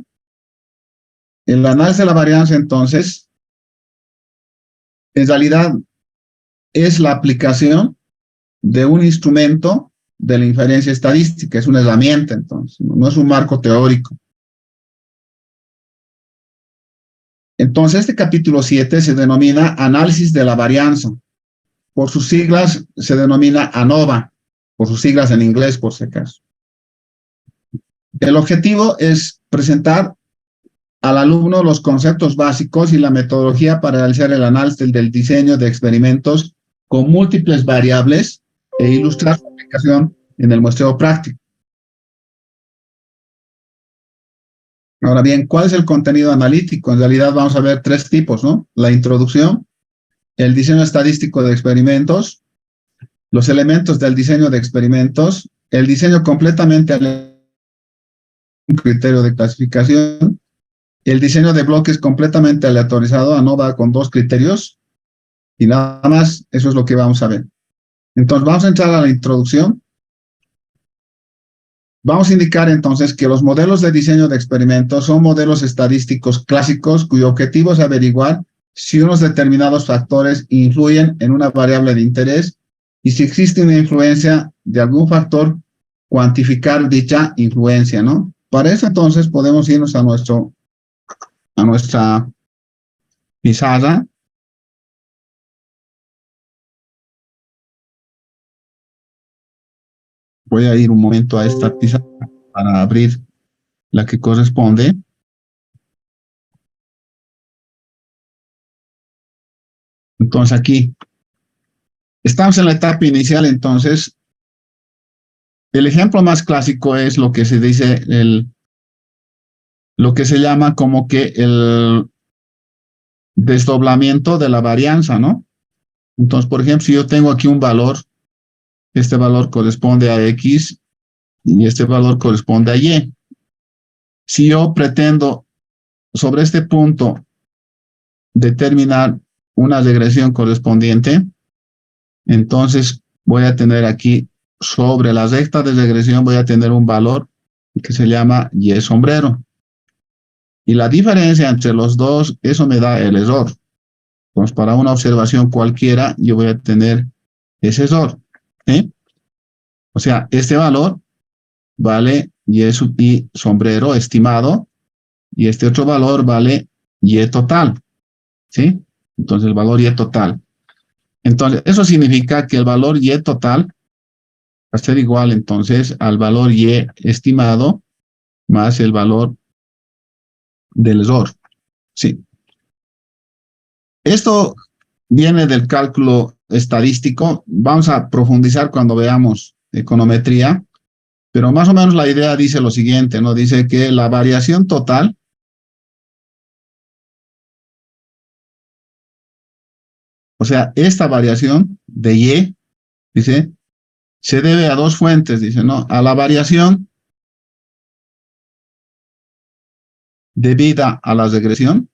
El análisis de la varianza, entonces, en realidad es la aplicación de un instrumento de la inferencia estadística, es una herramienta, entonces, no es un marco teórico. Entonces, este capítulo 7 se denomina análisis de la varianza. Por sus siglas se denomina ANOVA, por sus siglas en inglés, por si acaso. El objetivo es presentar al alumno los conceptos básicos y la metodología para realizar el análisis del diseño de experimentos con múltiples variables e ilustrar su aplicación en el muestreo práctico. Ahora bien, ¿cuál es el contenido analítico? En realidad vamos a ver tres tipos, ¿no? La introducción, el diseño estadístico de experimentos, los elementos del diseño de experimentos, el diseño completamente aleatorio, un criterio de clasificación, el diseño de bloques completamente aleatorizado, ANOVA, con 2 criterios, y nada más, eso es lo que vamos a ver. Entonces, vamos a entrar a la introducción. Vamos a indicar entonces que los modelos de diseño de experimentos son modelos estadísticos clásicos cuyo objetivo es averiguar si unos determinados factores influyen en una variable de interés y si existe una influencia de algún factor, cuantificar dicha influencia, ¿no? Para eso entonces podemos irnos a nuestra pizarra. Voy a ir un momento a esta pizarra para abrir la que corresponde. Entonces aquí estamos en la etapa inicial. Entonces el ejemplo más clásico es lo que se dice lo que se llama como que el desdoblamiento de la varianza, ¿no? Entonces, por ejemplo, si yo tengo aquí un valor, este valor corresponde a X y este valor corresponde a Y. Si yo pretendo sobre este punto determinar una regresión correspondiente, entonces voy a tener aquí sobre la recta de regresión voy a tener un valor que se llama Y sombrero. Y la diferencia entre los dos, eso me da el error. Entonces, para una observación cualquiera, yo voy a tener ese error. ¿Sí? O sea, este valor vale Y sombrero estimado, y este otro valor vale Y total. ¿Sí? Entonces, el valor Y total. Entonces, eso significa que el valor Y total va a ser igual, entonces, al valor Y estimado más el valor del error. Sí. Esto viene del cálculo estadístico. Vamos a profundizar cuando veamos econometría, pero más o menos la idea dice lo siguiente, ¿no? Dice que la variación total o sea, esta variación de Y, dice, se debe a dos fuentes, dice, ¿no? A la variación debida a la regresión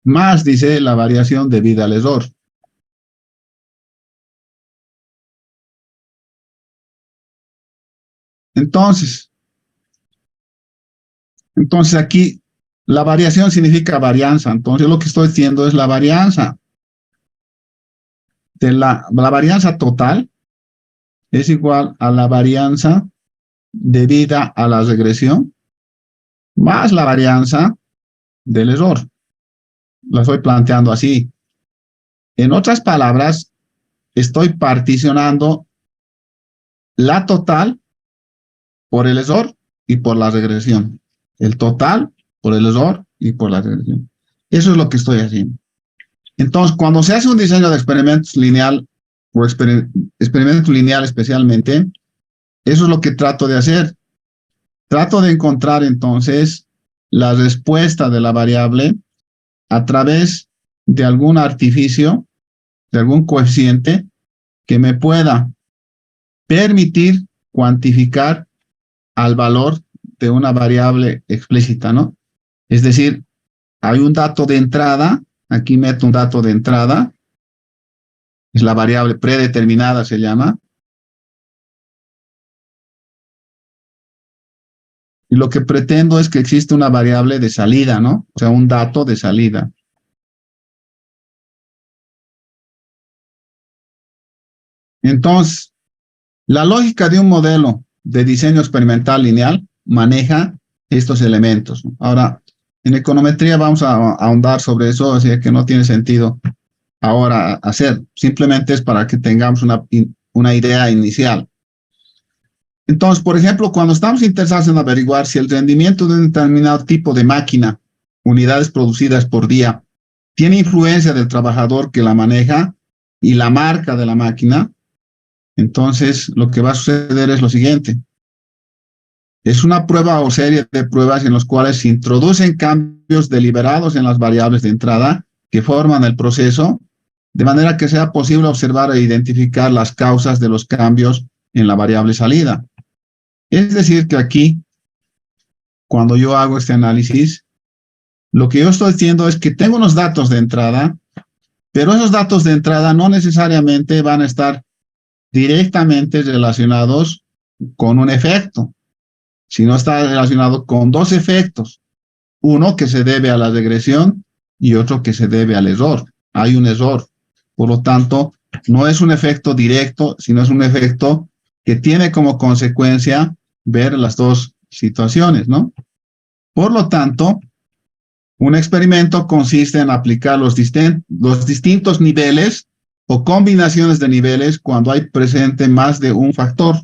más, dice, la variación debida al error. Entonces aquí la variación significa varianza. Entonces lo que estoy diciendo es la varianza de la varianza total es igual a la varianza debida a la regresión más la varianza del error. La estoy planteando así. En otras palabras, estoy particionando la total por el error y por la regresión. El total por el error y por la regresión. Eso es lo que estoy haciendo. Entonces, cuando se hace un diseño de experimentos lineal o experimento lineal especialmente, eso es lo que trato de hacer. Trato de encontrar entonces la respuesta de la variable a través de algún artificio, de algún coeficiente que me pueda permitir cuantificar al valor de una variable explícita, ¿no? Es decir, hay un dato de entrada, aquí meto un dato de entrada, es la variable predeterminada, se llama. Y lo que pretendo es que existe una variable de salida, ¿no? O sea, un dato de salida. Entonces, la lógica de un modelo de diseño experimental lineal maneja estos elementos. Ahora, en econometría vamos a ahondar sobre eso, así que no tiene sentido ahora hacer. Simplemente es para que tengamos una idea inicial. Entonces, por ejemplo, cuando estamos interesados en averiguar si el rendimiento de un determinado tipo de máquina, unidades producidas por día, tiene influencia del trabajador que la maneja y la marca de la máquina, entonces lo que va a suceder es lo siguiente. Es una prueba o serie de pruebas en las cuales se introducen cambios deliberados en las variables de entrada que forman el proceso, de manera que sea posible observar e identificar las causas de los cambios en la variable salida. Es decir, que aquí, cuando yo hago este análisis, lo que yo estoy diciendo es que tengo unos datos de entrada, pero esos datos de entrada no necesariamente van a estar directamente relacionados con un efecto, sino está relacionado con dos efectos. Uno que se debe a la regresión y otro que se debe al error. Hay un error. Por lo tanto, no es un efecto directo, sino es un efecto que tiene como consecuencia ver las dos situaciones, ¿no? Por lo tanto, un experimento consiste en aplicar los distintos niveles o combinaciones de niveles cuando hay presente más de un factor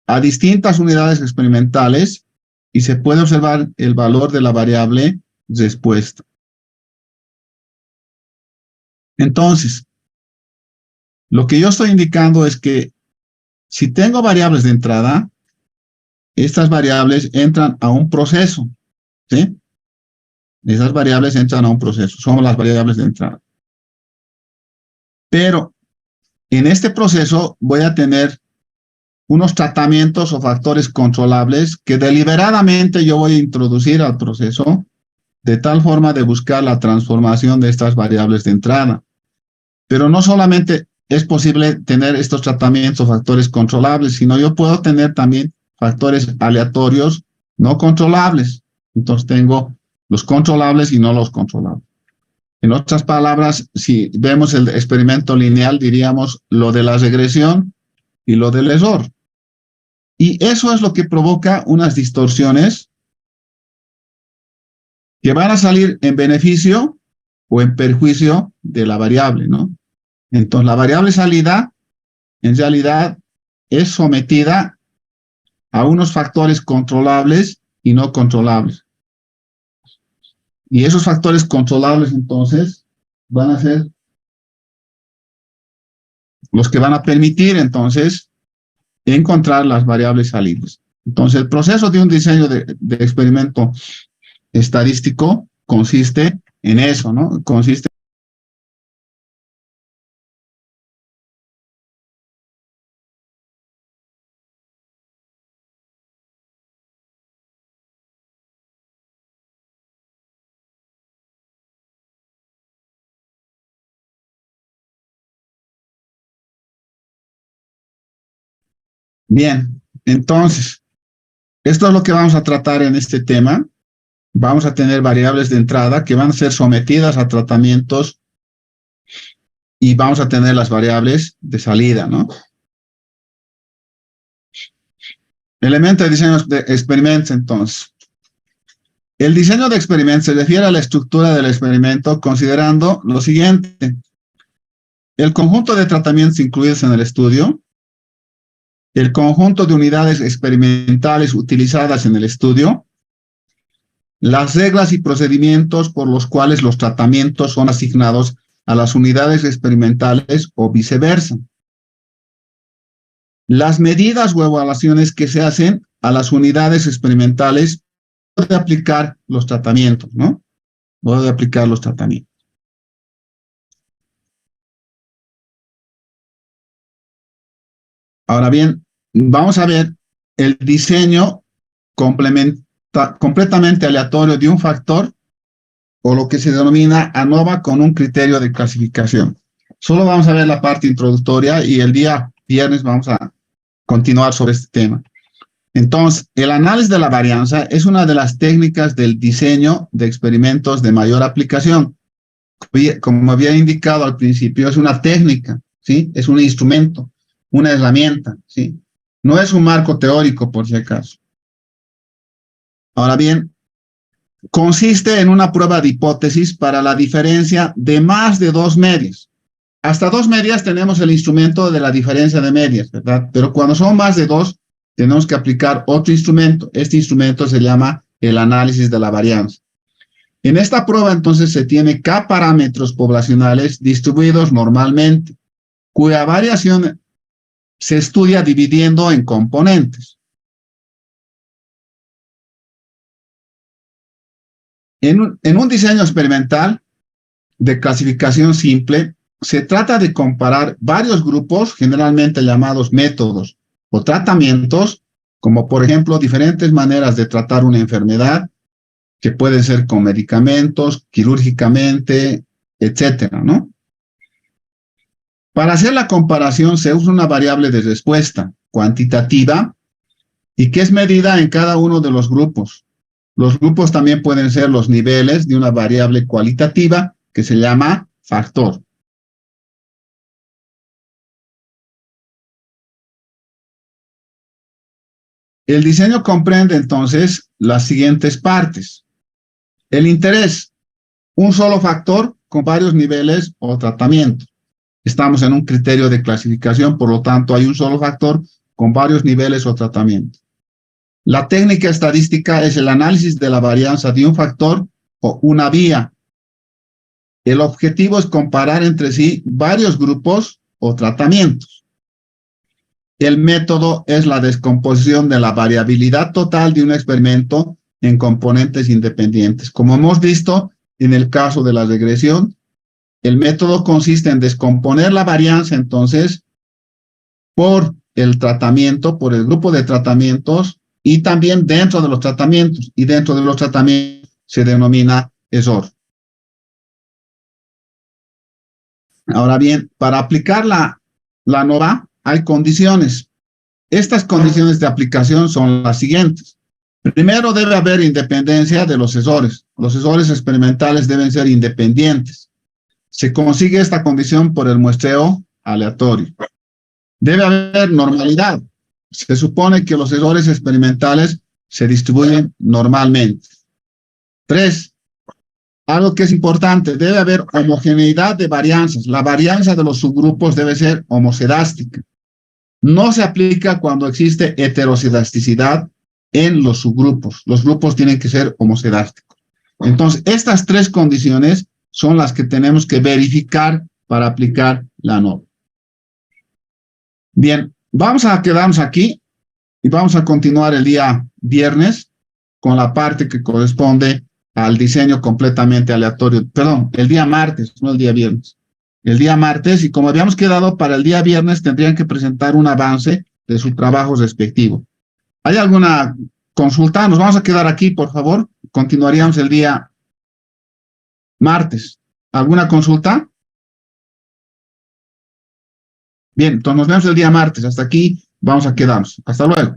a distintas unidades experimentales y se puede observar el valor de la variable respuesta. Entonces, lo que yo estoy indicando es que si tengo variables de entrada, estas variables entran a un proceso, ¿sí? Esas variables entran a un proceso, son las variables de entrada. Pero en este proceso voy a tener unos tratamientos o factores controlables que deliberadamente yo voy a introducir al proceso de tal forma de buscar la transformación de estas variables de entrada. Pero no solamente es posible tener estos tratamientos o factores controlables, sino yo puedo tener también factores aleatorios no controlables. Entonces tengo los controlables y no los controlables. En otras palabras, si vemos el experimento lineal, diríamos lo de la regresión y lo del error. Y eso es lo que provoca unas distorsiones que van a salir en beneficio o en perjuicio de la variable, ¿no? Entonces, la variable salida, en realidad, es sometida a unos factores controlables y no controlables. Y esos factores controlables, entonces, van a ser los que van a permitir, entonces, encontrar las variables salidas. Entonces, el proceso de un diseño de experimento estadístico consiste en eso, ¿no? Consiste bien. Entonces, esto es lo que vamos a tratar en este tema. Vamos a tener variables de entrada que van a ser sometidas a tratamientos y vamos a tener las variables de salida, ¿no? Elemento de diseño de experimentos, entonces. El diseño de experimentos se refiere a la estructura del experimento considerando lo siguiente. El conjunto de tratamientos incluidos en el estudio, el conjunto de unidades experimentales utilizadas en el estudio, las reglas y procedimientos por los cuales los tratamientos son asignados a las unidades experimentales o viceversa. Las medidas o evaluaciones que se hacen a las unidades experimentales de aplicar los tratamientos, ¿no? O de aplicar los tratamientos. Ahora bien, vamos a ver el diseño completamente aleatorio de un factor o lo que se denomina ANOVA con un criterio de clasificación. Solo vamos a ver la parte introductoria y el día viernes vamos a continuar sobre este tema. Entonces, el análisis de la varianza es una de las técnicas del diseño de experimentos de mayor aplicación. Como había indicado al principio, es una técnica, ¿sí? Es un instrumento, una herramienta, ¿sí? No es un marco teórico, por si acaso. Ahora bien, consiste en una prueba de hipótesis para la diferencia de más de dos medias. Hasta dos medias tenemos el instrumento de la diferencia de medias, ¿verdad? Pero cuando son más de dos, tenemos que aplicar otro instrumento. Este instrumento se llama el análisis de la varianza. En esta prueba, entonces, se tiene K parámetros poblacionales distribuidos normalmente, cuya variación se estudia dividiendo en componentes. En un diseño experimental de clasificación simple, se trata de comparar varios grupos, generalmente llamados métodos o tratamientos, como por ejemplo diferentes maneras de tratar una enfermedad, que pueden ser con medicamentos, quirúrgicamente, etcétera, ¿no? Para hacer la comparación se usa una variable de respuesta cuantitativa y que es medida en cada uno de los grupos. Los grupos también pueden ser los niveles de una variable cualitativa que se llama factor. El diseño comprende entonces las siguientes partes. El interés, un solo factor con varios niveles o tratamientos. Estamos en un criterio de clasificación, por lo tanto hay un solo factor con varios niveles o tratamientos. La técnica estadística es el análisis de la varianza de un factor o una vía. El objetivo es comparar entre sí varios grupos o tratamientos. El método es la descomposición de la variabilidad total de un experimento en componentes independientes. Como hemos visto en el caso de la regresión, el método consiste en descomponer la varianza, entonces, por el tratamiento, por el grupo de tratamientos y también dentro de los tratamientos. Y dentro de los tratamientos se denomina error. Ahora bien, para aplicar la ANOVA hay condiciones. Estas condiciones de aplicación son las siguientes. Primero, debe haber independencia de los errores. Los errores experimentales deben ser independientes. Se consigue esta condición por el muestreo aleatorio. Debe haber normalidad. Se supone que los errores experimentales se distribuyen normalmente. 3. Algo que es importante, debe haber homogeneidad de varianzas. La varianza de los subgrupos debe ser homocedástica. No se aplica cuando existe heterocedasticidad en los subgrupos. Los grupos tienen que ser homocedásticos. Entonces, estas tres condiciones son las que tenemos que verificar para aplicar la ANOVA. Bien, vamos a quedarnos aquí y vamos a continuar el día viernes con la parte que corresponde al diseño completamente aleatorio. Perdón, el día martes, no el día viernes. El día martes, y como habíamos quedado para el día viernes, tendrían que presentar un avance de su trabajo respectivo. ¿Hay alguna consulta? Nos vamos a quedar aquí, por favor. Continuaríamos el día martes. ¿Alguna consulta? Bien, entonces nos vemos el día martes. Hasta aquí vamos a quedarnos. Hasta luego.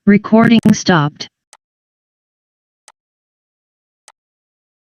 Recording stopped.